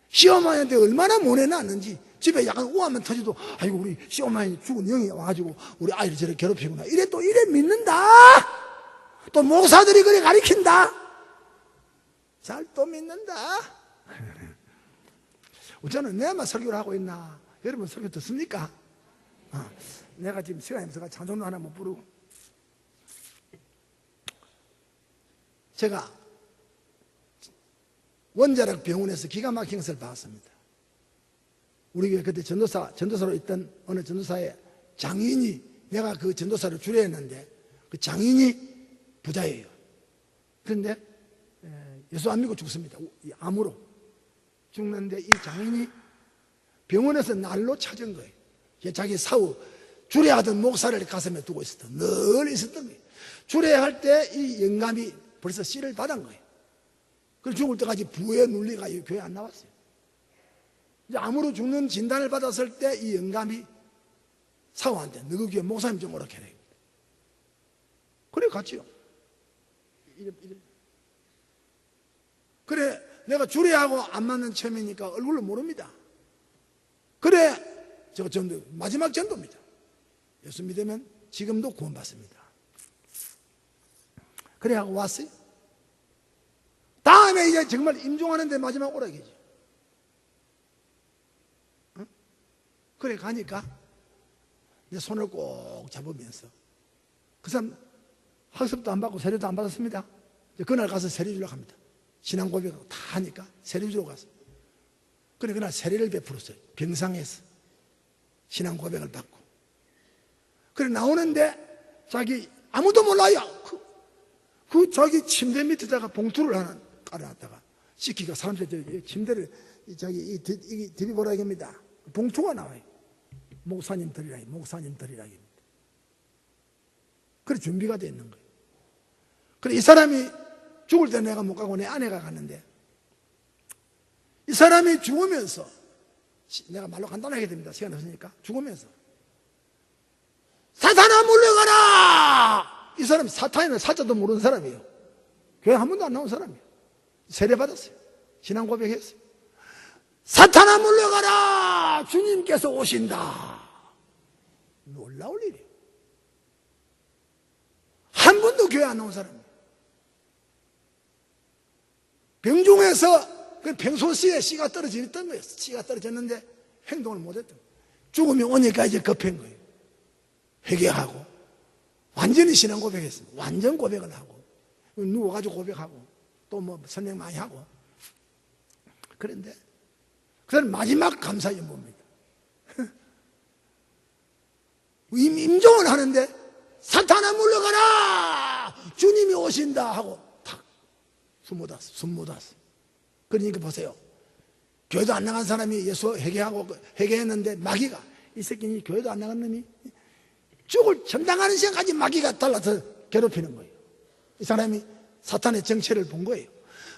시어머니한테 얼마나 모내놨는지 집에 약간 우하면 터지도 아이고 우리 시어머니 죽은 영이 와가지고 우리 아이를 저렇게 괴롭히구나 이래 또 이래 믿는다. 또 목사들이 그래 가리킨다. 잘 또 믿는다. 저는 내만 설교를 하고 있나? 여러분 설교 듣습니까? 내가 지금 시간이 없어서 찬송도 하나 못 부르고 제가 원자력 병원에서 기가 막힌 것을 봤습니다. 우리 교회 그때 전도사로 있던 어느 전도사의 장인이 내가 그 전도사를 주례했는데 그 장인이 부자예요. 그런데 예수 안 믿고 죽습니다. 암으로 죽는데 이 장인이 병원에서 날로 찾은 거예요. 자기 사후 주례하던 목사를 가슴에 두고 있었던 늘 있었던 거예요. 주례할 때 이 영감이 벌써 씨를 받은 거예요. 그래서 죽을 때까지 부에 눌리가 교회 안 나왔어요. 이제 암으로 죽는 진단을 받았을 때 이 영감이 사후한테 너그 교회 목사님 좀 오라 해라. 그래 갔지요. 그래 내가 주례하고 안 맞는 체면이니까 얼굴로 모릅니다. 그래 저 전도 마지막 전도입니다. 예수 믿으면 지금도 구원받습니다. 그래 하고 왔어요. 다음에 이제 정말 임종하는데 마지막 오락이죠. 응? 그래 가니까 내 손을 꼭 잡으면서 그 사람 학습도 안 받고 세례도 안 받았습니다. 그날 가서 세례 주려고 합니다. 신앙 고백하고 다 하니까 세례 주러 갔어. 그래 그날 세례를 베풀었어요. 병상에서 신앙 고백을 받고. 그래 나오는데 자기 아무도 몰라요. 그 자기 침대 밑에다가 봉투를 하나 깔아놨다가 시키가 사람들이 침대를 자기 드리보라기입니다. 봉투가 나와요. 목사님 드리라기, 목사님 드리라기입니다. 그래 준비가 돼 있는 거예요. 그래 이 사람이 죽을 때 내가 못 가고 내 아내가 갔는데 이 사람이 죽으면서 내가 말로 간단하게 됩니다. 시간 없으니까 죽으면서 사탄아 물러가라! 이 사람이 사탄이나 사자도 모르는 사람이에요. 교회 한 번도 안 나온 사람이에요. 세례 받았어요. 신앙 고백했어요. 사탄아 물러가라! 주님께서 오신다. 놀라울 일이에요. 한 번도 교회 안 나온 사람이에요. 병중에서 그 병소씨에 씨가 떨어졌던 거예요. 씨가 떨어졌는데 행동을 못했던 거예요. 죽으면 오니까 이제 급한 거예요. 회개하고 완전히 신앙 고백했습니다. 완전 고백을 하고 누워가지고 고백하고 또 뭐 설명 많이 하고 그런데 그건 마지막 감사 연보입니다. 임종을 하는데 사탄아 물러가라! 주님이 오신다 하고 탁 숨 묻었어. 그러니까 보세요. 교회도 안 나간 사람이 예수 회개했는데 마귀가 이 새끼는 교회도 안 나간 놈이 죽을 전당하는 시간까지 마귀가 달라서 괴롭히는 거예요. 이 사람이 사탄의 정체를 본 거예요.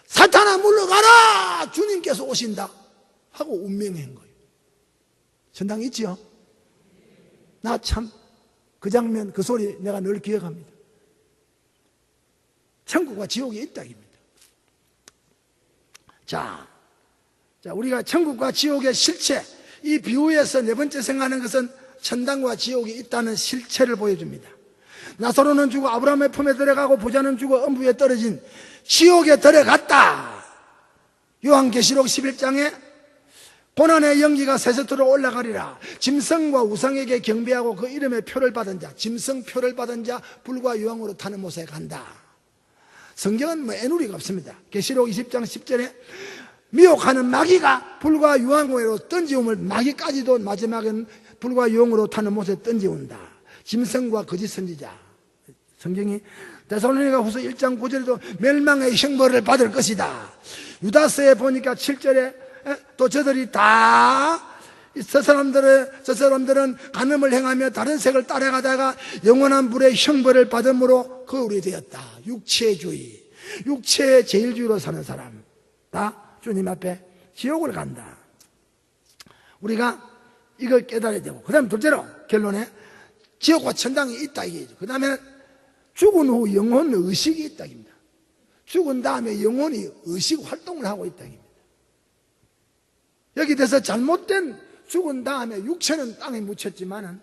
사탄아 물러가라! 주님께서 오신다 하고 운명한 거예요. 전당 있지요? 나 참 그 장면 그 소리 내가 늘 기억합니다. 천국과 지옥이 있다입니다. 자 우리가 천국과 지옥의 실체, 이 비유에서 네 번째 생각하는 것은 천당과 지옥이 있다는 실체를 보여줍니다. 나사로는 죽어 아브라함의 품에 들어가고 부자는 죽어 엄부에 떨어진 지옥에 들어갔다. 요한계시록 11장에 고난의 연기가 세세토록 올라가리라. 짐승과 우상에게 경배하고 그 이름의 표를 받은 자, 짐승표를 받은 자 불과 유황으로 타는 못에 간다. 성경은 애누리가 없습니다. 계시록 20장 10절에 미혹하는 마귀가 불과 유황으로 던지움을, 마귀까지도 마지막엔 불과 유황으로 타는 못에 던지운다. 짐승과 거짓 선지자. 성경이 데살로니가 후서 1장 9절에도 멸망의 형벌을 받을 것이다. 유다서에 보니까 7절에 또 저들이 다 저 사람들은 간음을 행하며 다른 색을 따라가다가 영원한 불의 형벌을 받음으로 거울이 되었다. 육체주의, 육체의 제일주의로 사는 사람 다 주님 앞에 지옥을 간다. 우리가 이걸 깨달아야 되고, 그 다음에 둘째로 결론에 지옥과 천당이 있다 이게죠. 그 다음에 죽은 후 영혼 의식이 있다 입니다. 죽은 다음에 영혼이 의식 활동을 하고 있다 입니다. 여기 대해서 잘못된 죽은 다음에 육체는 땅에 묻혔지만은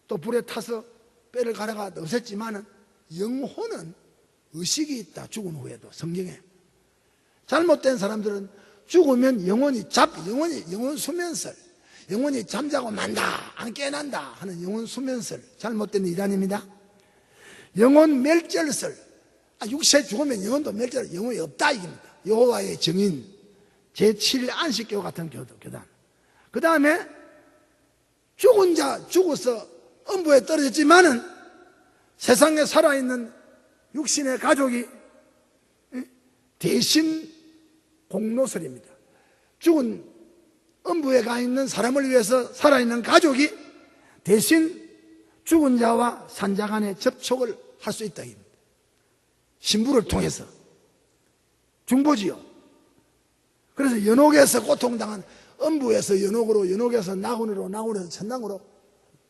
또 불에 타서 뼈를 갈아가 없앴지만은 영혼은 의식이 있다. 죽은 후에도 성경에. 잘못된 사람들은 죽으면 영혼 수면설, 영혼이 잠자고 만다, 안 깨난다 하는 영혼 수면설, 잘못된 이단입니다. 영혼 멸절설, 육체 죽으면 영혼도 멸절, 영혼이 없다 이깁니다. 여호와의 증인, 제7 안식교 같은 교단. 그 다음에 죽은 자 죽어서 음부에 떨어졌지만은 세상에 살아있는 육신의 가족이 대신 공로설입니다. 죽은 음부에 가 있는 사람을 위해서 살아있는 가족이 대신 죽은 자와 산자 간의 접촉을 할 수 있다. 신부를 통해서 중보지요. 그래서 연옥에서 고통당한 음부에서 연옥으로, 연옥에서 나훈으로, 나훈에서 천당으로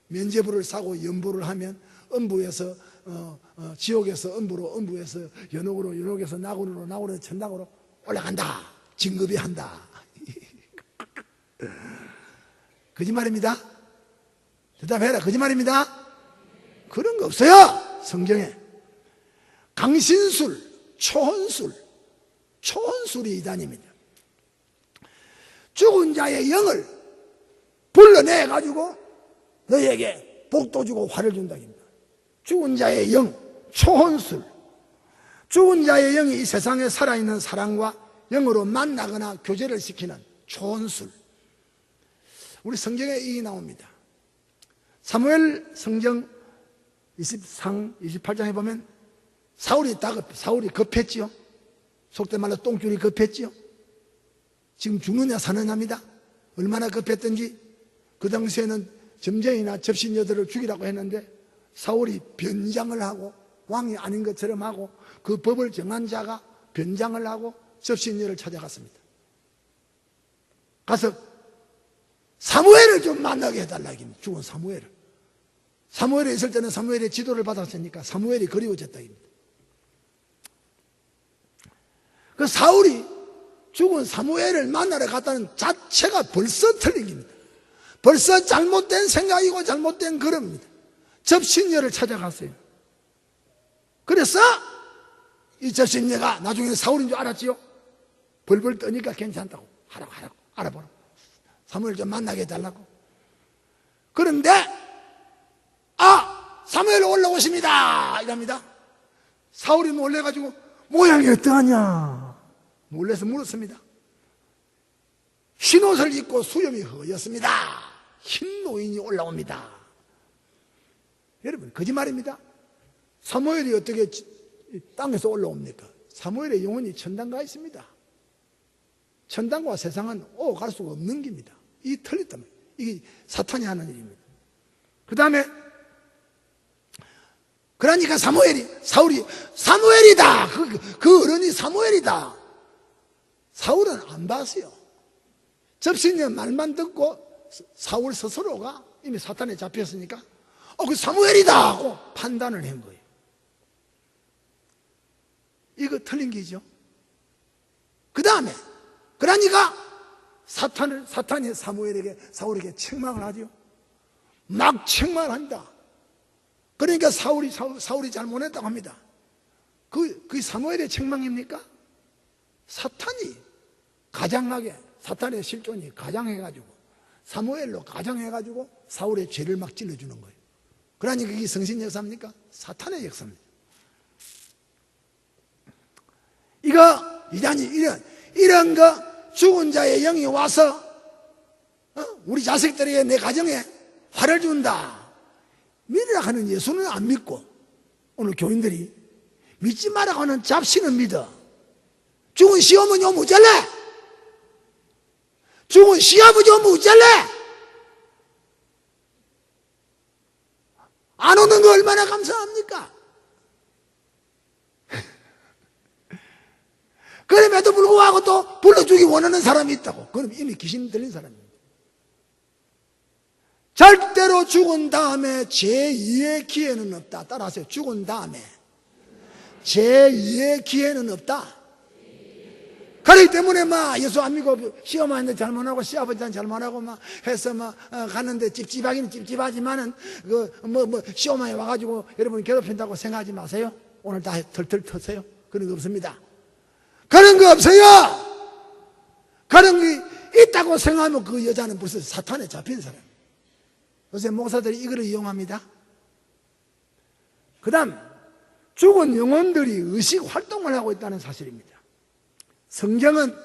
면죄부를 사고 연보를 하면 음부에서 지옥에서 음부로, 음부에서 연옥으로, 연옥에서 나훈으로, 나훈에서 천당으로 올라간다. 진급이 한다. 거짓말입니다. 대답해라. 거짓말입니다. 그런 거 없어요. 성경에. 강신술, 초혼술이 이단입니다. 죽은 자의 영을 불러내가지고 너에게 복도 주고 화를 준다입니다. 죽은 자의 영, 초혼술. 죽은 자의 영이 이 세상에 살아있는 사람과 영으로 만나거나 교제를 시키는 초혼술. 우리 성경에 이 나옵니다. 사무엘 성경 28장에 보면 사울이 급했지요. 속된 말로 똥줄이 급했지요. 지금 죽느냐 사느냐입니다. 얼마나 급했던지. 그 당시에는 점쟁이나 접신여들을 죽이라고 했는데 사울이 변장을 하고 왕이 아닌 것처럼 하고 그 법을 정한 자가 변장을 하고 접신여를 찾아갔습니다. 가서 사무엘을 좀 만나게 해달라 입니다. 죽은 사무엘을. 사무엘이 있을 때는 사무엘의 지도를 받았으니까 사무엘이 그리워졌다 입니다. 그 사울이 죽은 사무엘을 만나러 갔다는 자체가 벌써 틀린 겁니다. 벌써 잘못된 생각이고 잘못된 걸음입니다. 접신여를 찾아갔어요. 그래서 이 접신여가 나중에 사울인 줄 알았지요. 벌벌 떠니까 괜찮다고 하라고 알아보라고. 사무엘 좀 만나게 해달라고. 그런데 사무엘 올라오십니다 이랍니다. 사울이 놀래가지고 모양이 어떠하냐 놀래서 물었습니다. 흰옷을 입고 수염이 허였습니다. 흰 노인이 올라옵니다. 여러분 거짓말입니다. 사무엘이 어떻게 땅에서 올라옵니까? 사무엘의 영혼이 천당 가 있습니다. 천당과 세상은 갈 수가 없는 겁니다. 이 틀렸단 말이에요. 이게 사탄이 하는 일입니다. 그 다음에 그러니까 사울이 사무엘이다. 그 어른이 사무엘이다. 사울은 안 봤어요. 접신여 말만 듣고 사울 스스로가 이미 사탄에 잡혔으니까 그 사무엘이다 하고 판단을 한 거예요. 이거 틀린 게죠. 그 다음에 그러니까 사탄이 사울에게 책망을 하죠. 막 책망한다. 그러니까 사울이 잘못했다고 합니다. 그게 사무엘의 책망입니까? 사탄이 가장하게 사탄의 실존이 가장해가지고 사무엘로 가장해가지고 사울의 죄를 막 찔러주는 거예요. 그러니 그게 성신 역사입니까? 사탄의 역사입니다. 이런 거 죽은 자의 영이 와서 우리 자식들에게 내 가정에 화를 준다 믿으라 하는 예수는 안 믿고 오늘 교인들이 믿지 마라고 하는 잡신은 믿어. 죽은 시어머니 오면 어쩔래? 죽은 시아버지 오면 어쩔래? 안 오는 거 얼마나 감사합니까? 그럼에도 불구하고 또 불러주기 원하는 사람이 있다고. 그럼 이미 귀신 들린 사람입니다. 절대로 죽은 다음에 제2의 기회는 없다. 따라하세요. 죽은 다음에 제2의 기회는 없다. 그렇기 때문에 막 예수 안 믿고 시어머니한테 잘못하고 시아버지한테 잘못하고 막 해서 막 갔는데 찝찝하기는 찝찝하지만은 시어머니 와가지고 여러분 괴롭힌다고 생각하지 마세요. 오늘 다 털털 터세요. 그런 거 없습니다. 그런 거 없어요. 그런 게 있다고 생각하면 그 여자는 벌써 사탄에 잡힌 사람. 요새 목사들이 이거를 이용합니다. 그 다음 죽은 영혼들이 의식 활동을 하고 있다는 사실입니다. 성경은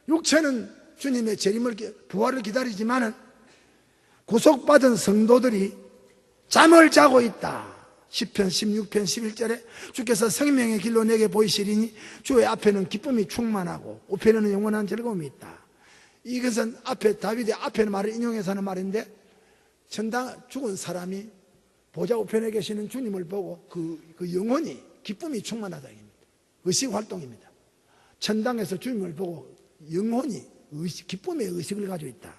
육체는 주님의 재림을 부활을 기다리지만은 구속받은 성도들이 잠을 자고 있다. 시편 16편 11절에 주께서 생명의 길로 내게 보이시리니 주의 앞에는 기쁨이 충만하고 우편에는 영원한 즐거움이 있다. 이것은 앞에 다윗의 앞에 말을 인용해서 하는 말인데 천당 죽은 사람이 보좌 우편에 계시는 주님을 보고 그 영혼이 기쁨이 충만하다. 의식 활동입니다. 천당에서 주님을 보고 영혼이 기쁨의 의식을 가지고 있다.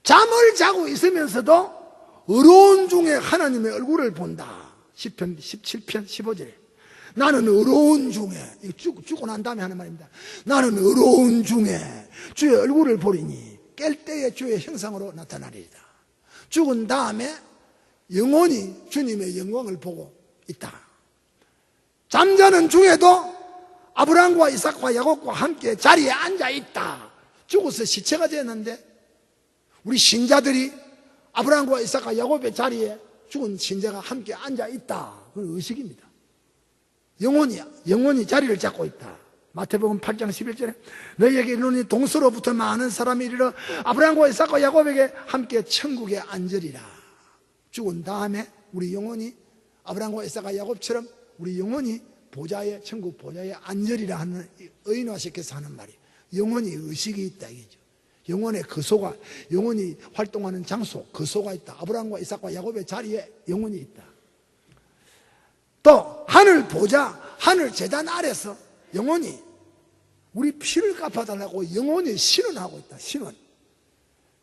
잠을 자고 있으면서도 어려운 중에 하나님의 얼굴을 본다. 시편 17편 15절에 나는 어려운 중에, 죽고 난 다음에 하는 말입니다. 나는 어려운 중에 주의 얼굴을 보리니 깰 때에 주의 형상으로 나타나리이다. 죽은 다음에 영혼이 주님의 영광을 보고 있다. 잠자는 중에도 아브라함과 이삭과 야곱과 함께 자리에 앉아 있다. 죽어서 시체가 되었는데 우리 신자들이 아브라함과 이삭과 야곱의 자리에 죽은 신자가 함께 앉아 있다. 그건 의식입니다. 영혼이 자리를 잡고 있다. 마태복음 8장 11절에 너희에게 이르노니 동서로부터 많은 사람이 이르러 아브라함과 이삭과 야곱에게 함께 천국에 앉으리라. 죽은 다음에 우리 영혼이 아브라함과 이삭과 야곱처럼 우리 영혼이 보좌에 천국 보좌에 앉으리라 하는 의인화시켜서 하는 말이 영혼이 의식이 있다 이거죠. 영혼의 거소가 영혼이 활동하는 장소 거소가 있다. 아브라함과 이삭과 야곱의 자리에 영혼이 있다. 또 하늘 보좌 하늘 제단 아래서 영혼이 우리 피를 갚아달라고 영혼이 신원하고 있다. 신원.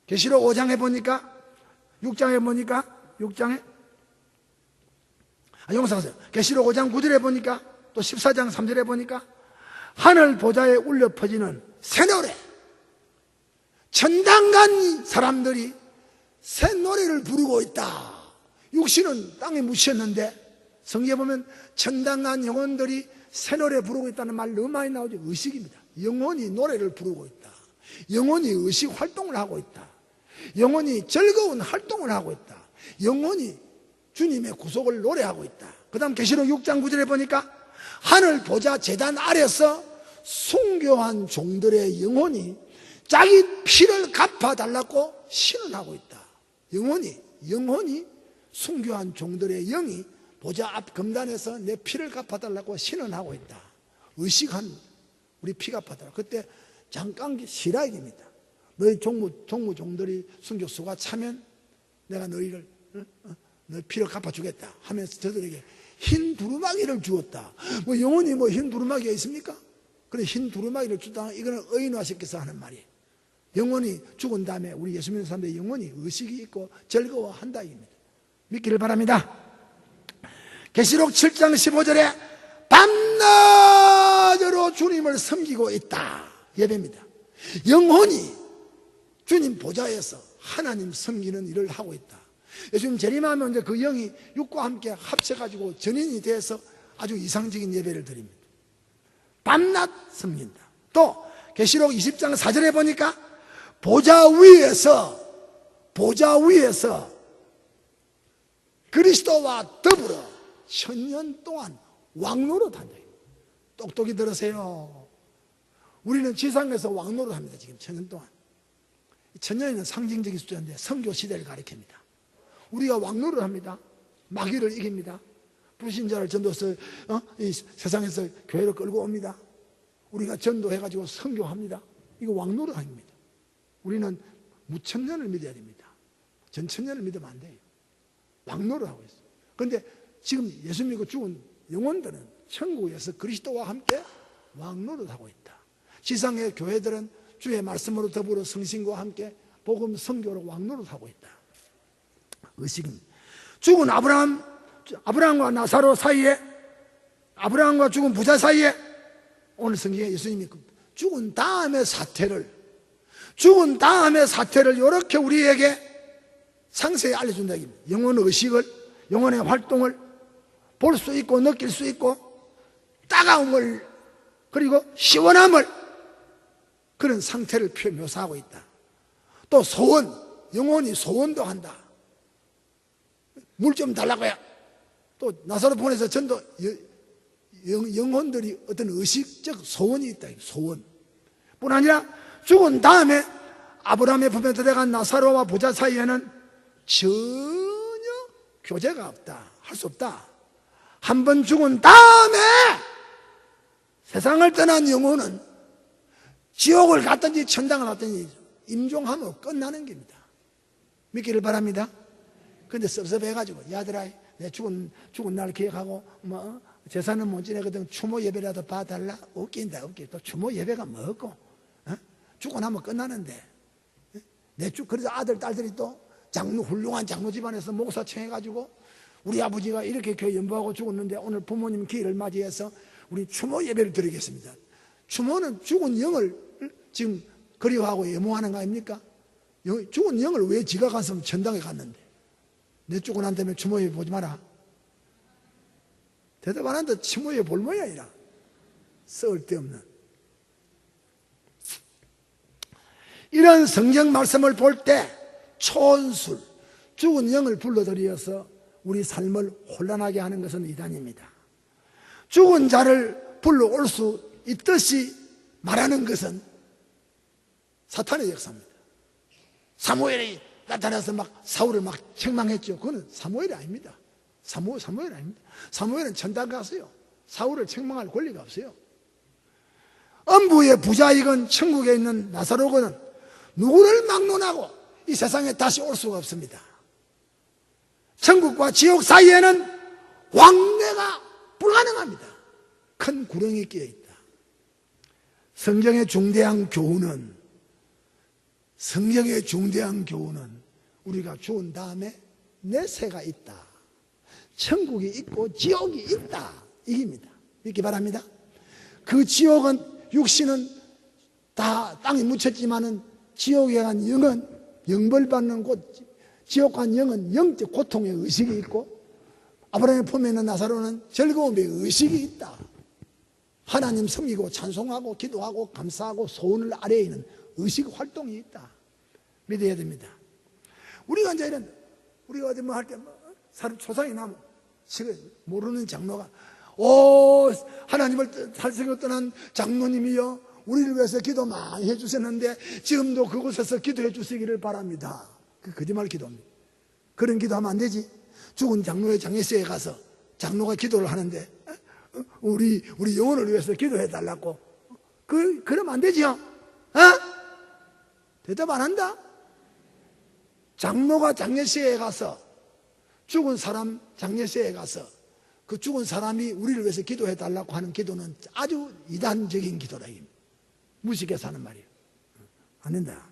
계시록 5장에 보니까 6장에 보니까 6장에 용서하세요. 계시록 5장 9절에 보니까 또 14장 3절에 보니까 하늘 보좌에 울려 퍼지는 새 노래. 천당 간 사람들이 새 노래를 부르고 있다. 육신은 땅에 묻혔는데 성경에 보면 천당 간 영혼들이 새 노래 부르고 있다는 말 너무 많이 나오죠. 의식입니다. 영혼이 노래를 부르고 있다. 영혼이 의식 활동을 하고 있다. 영혼이 즐거운 활동을 하고 있다. 영혼이 주님의 구속을 노래하고 있다. 그 다음 계시록 6장 9절에 보니까 하늘 보좌 제단 아래서 순교한 종들의 영혼이 자기 피를 갚아달라고 신원하고 있다. 영혼이 순교한 종들의 영이 보좌 앞 금단에서 내 피를 갚아달라고 신원하고 있다. 의식한 우리 피 갚아달라. 그때 잠깐 시라입니다. 너희 종들이 순교수가 차면 내가 너희를 너희 피를 갚아주겠다 하면서 저들에게 흰 두루마기를 주었다. 영혼이 흰 두루마기가 있습니까? 그래 흰 두루마기를 주다. 이거는 의인화시켜서 하는 말이에요. 영혼이 죽은 다음에 우리 예수 믿는 사람들의 영혼이 의식이 있고 즐거워한다 입니다. 믿기를 바랍니다. 계시록 7장 15절에 밤낮으로 주님을 섬기고 있다. 예배입니다. 영혼이 주님 보좌에서 하나님 섬기는 일을 하고 있다. 예수님 재림하면 이제 그 영이 육과 함께 합쳐가지고 전인이 돼서 아주 이상적인 예배를 드립니다. 밤낮 섬긴다. 또 계시록 20장 4절에 보니까 보좌 위에서 그리스도와 더불어 천년 동안 왕노릇한다. 똑똑히 들으세요. 우리는 지상에서 왕노릇합니다. 지금 천년 동안. 천년에는 상징적인 숫자인데 선교 시대를 가리킵니다. 우리가 왕노릇합니다. 마귀를 이깁니다. 불신자를 전도해서 이 세상에서 교회로 끌고 옵니다. 우리가 전도해가지고 선교합니다. 이거 왕노릇입니다. 우리는 무천년을 믿어야 됩니다. 전천년을 믿으면 안 돼요. 왕노릇하고 있어요. 그런데 지금 예수 믿고 죽은 영혼들은 천국에서 그리스도와 함께 왕노릇하고 있다. 지상의 교회들은 주의 말씀으로 더불어 성신과 함께 복음 선교로 왕노릇하고 있다. 의식입니다. 죽은 아브라함과 나사로 사이에, 아브라함과 죽은 부자 사이에 오늘 성경에 예수님이 죽은 다음의 사태를 이렇게 우리에게 상세히 알려준다. 영혼의 의식을, 영혼의 활동을 볼 수 있고 느낄 수 있고 따가움을 그리고 시원함을 그런 상태를 묘사하고 있다. 또 소원, 영혼이 소원도 한다. 물 좀 달라고 해. 또 나사로 보내서 전도 영혼들이 어떤 의식적 소원이 있다. 소원 뿐 아니라 죽은 다음에 아브라함의 품에 들어간 나사로와 부자 사이에는 전혀 교제가 없다. 할 수 없다. 한 번 죽은 다음에 세상을 떠난 영혼은 지옥을 갔든지 천당을 갔든지 임종하면 끝나는 겁니다. 믿기를 바랍니다. 근데 섭섭해가지고 야들아 내 죽은 날 기억하고 뭐 재산은 못 지내거든 추모 예배라도 봐달라. 웃긴다. 또 추모 예배가 뭐고 죽고 나면 끝나는데 그래서 아들 딸들이 또 훌륭한 장로 집안에서 목사청 해가지고 우리 아버지가 이렇게 교회 연부하고 죽었는데 오늘 부모님 기회를 맞이해서 우리 추모 예배를 드리겠습니다. 추모는 죽은 영을 지금 그리워하고 애모하는 거 아닙니까? 죽은 영을 왜 지가 가서 천당에 갔는데 내 죽고 난 다음에 추모 예배 보지 마라. 대답 안 한다. 추모 예배 볼 모양이라. 쓸데없는. 이런 성경 말씀을 볼 때 초원술, 죽은 영을 불러들여서 우리 삶을 혼란하게 하는 것은 이단입니다. 죽은 자를 불러올 수 있듯이 말하는 것은 사탄의 역사입니다. 사무엘이 나타나서 막 사울을 막 책망했죠. 그거는 사무엘이 아닙니다. 사무엘 아닙니다. 사무엘은 천당 갔어요. 사울을 책망할 권리가 없어요. 음부의 부자이건 천국에 있는 나사로는 누구를 막론하고 이 세상에 다시 올 수가 없습니다. 천국과 지옥 사이에는 왕래가 불가능합니다. 큰 구렁이 끼어 있다. 성경의 중대한 교훈은 우리가 죽은 다음에 내세가 있다. 천국이 있고 지옥이 있다. 이깁니다. 믿기 바랍니다. 그 지옥은 육신은 다 땅에 묻혔지만은 지옥에 간 영은 영벌받는 곳, 지옥 간 영은 영적 고통의 의식이 있고 아브라함의 품에 있는 나사로는 즐거움의 의식이 있다. 하나님 섬기고 찬송하고 기도하고 감사하고 소원을 아래에 있는 의식 활동이 있다. 믿어야 됩니다. 우리가 이제 우리가 어디 뭐 할 때 초상이 나면 지금 모르는 장로가 하나님을 살생을 떠난 장로님이요 우리를 위해서 기도 많이 해주셨는데 지금도 그곳에서 기도해 주시기를 바랍니다. 그 거짓말 기도입니다. 그런 기도하면 안 되지. 죽은 장로의 장례식에 가서 장로가 기도를 하는데 우리 영혼을 위해서 기도해 달라고 그러면 안 되지요. 대답 안 한다. 장로가 장례식에 가서 죽은 사람 장례식에 가서 그 죽은 사람이 우리를 위해서 기도해 달라고 하는 기도는 아주 이단적인 기도라. 무식해서 하는 말이에요. 안 된다.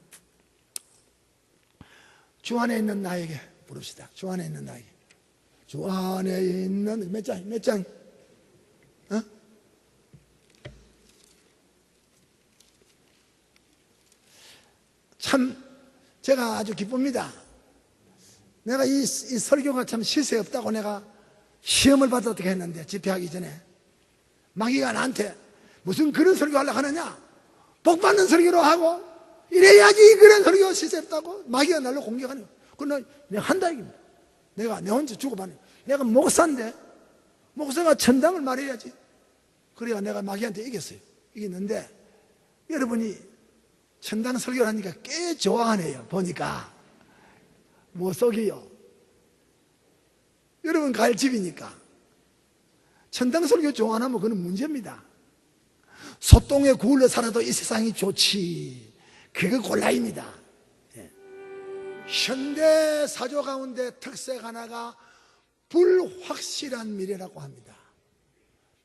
주 안에 있는 나에게 부릅시다. 주 안에 있는 나에게. 주 안에 있는 몇 장? 참 제가 아주 기쁩니다. 내가 이 설교가 참 실세 없다고 내가 시험을 받았다고 했는데 집회하기 전에 마귀가 나한테 무슨 그런 설교 하려고 하느냐? 복받는 설교로 하고 이래야지 그런 설교 시스템다고 마귀가 날로 공격하는 거예요. 그러나 내가 한다 이깁니다. 내가 내 혼자 죽어봤네. 내가 목사인데 목사가 천당을 말해야지. 그래야 내가 마귀한테 이겼어요. 이겼는데 여러분이 천당 설교를 하니까 꽤 좋아하네요. 보니까 뭐 속이요. 여러분 갈 집이니까 천당 설교 좋아하면 그건 문제입니다. 소똥에 구울러 살아도 이 세상이 좋지. 그거 곤란입니다. 예. 현대 사조 가운데 특색 하나가 불확실한 미래라고 합니다.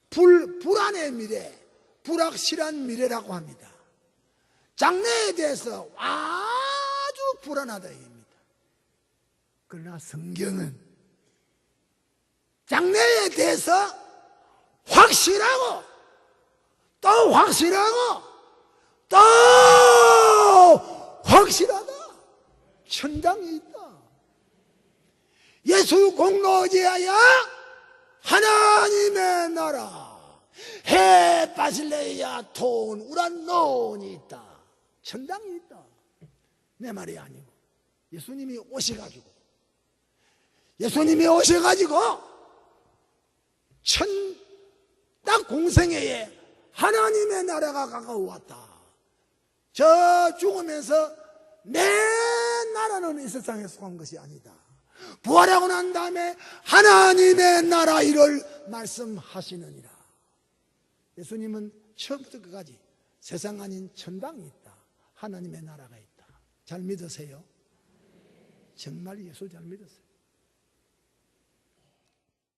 불안의 미래, 불확실한 미래라고 합니다. 장래에 대해서 아주 불안하다 얘기입니다. 그러나 성경은 장래에 대해서 확실하고 또 확실하고 또 확실하다. 천당이 있다. 예수 공로지하여 하나님의 나라 해 바실레야 돈 우란노니 있다. 천당이 있다. 내 말이 아니고 예수님이 오셔가지고 딱 공생애에 하나님의 나라가 가까워왔다. 저 죽으면서 내 나라는 이 세상에 속한 것이 아니다. 부활하고 난 다음에 하나님의 나라 이를 말씀하시느니라. 예수님은 처음부터 끝까지 세상 아닌 천당이 있다. 하나님의 나라가 있다. 잘 믿으세요? 정말 예수 잘 믿으세요?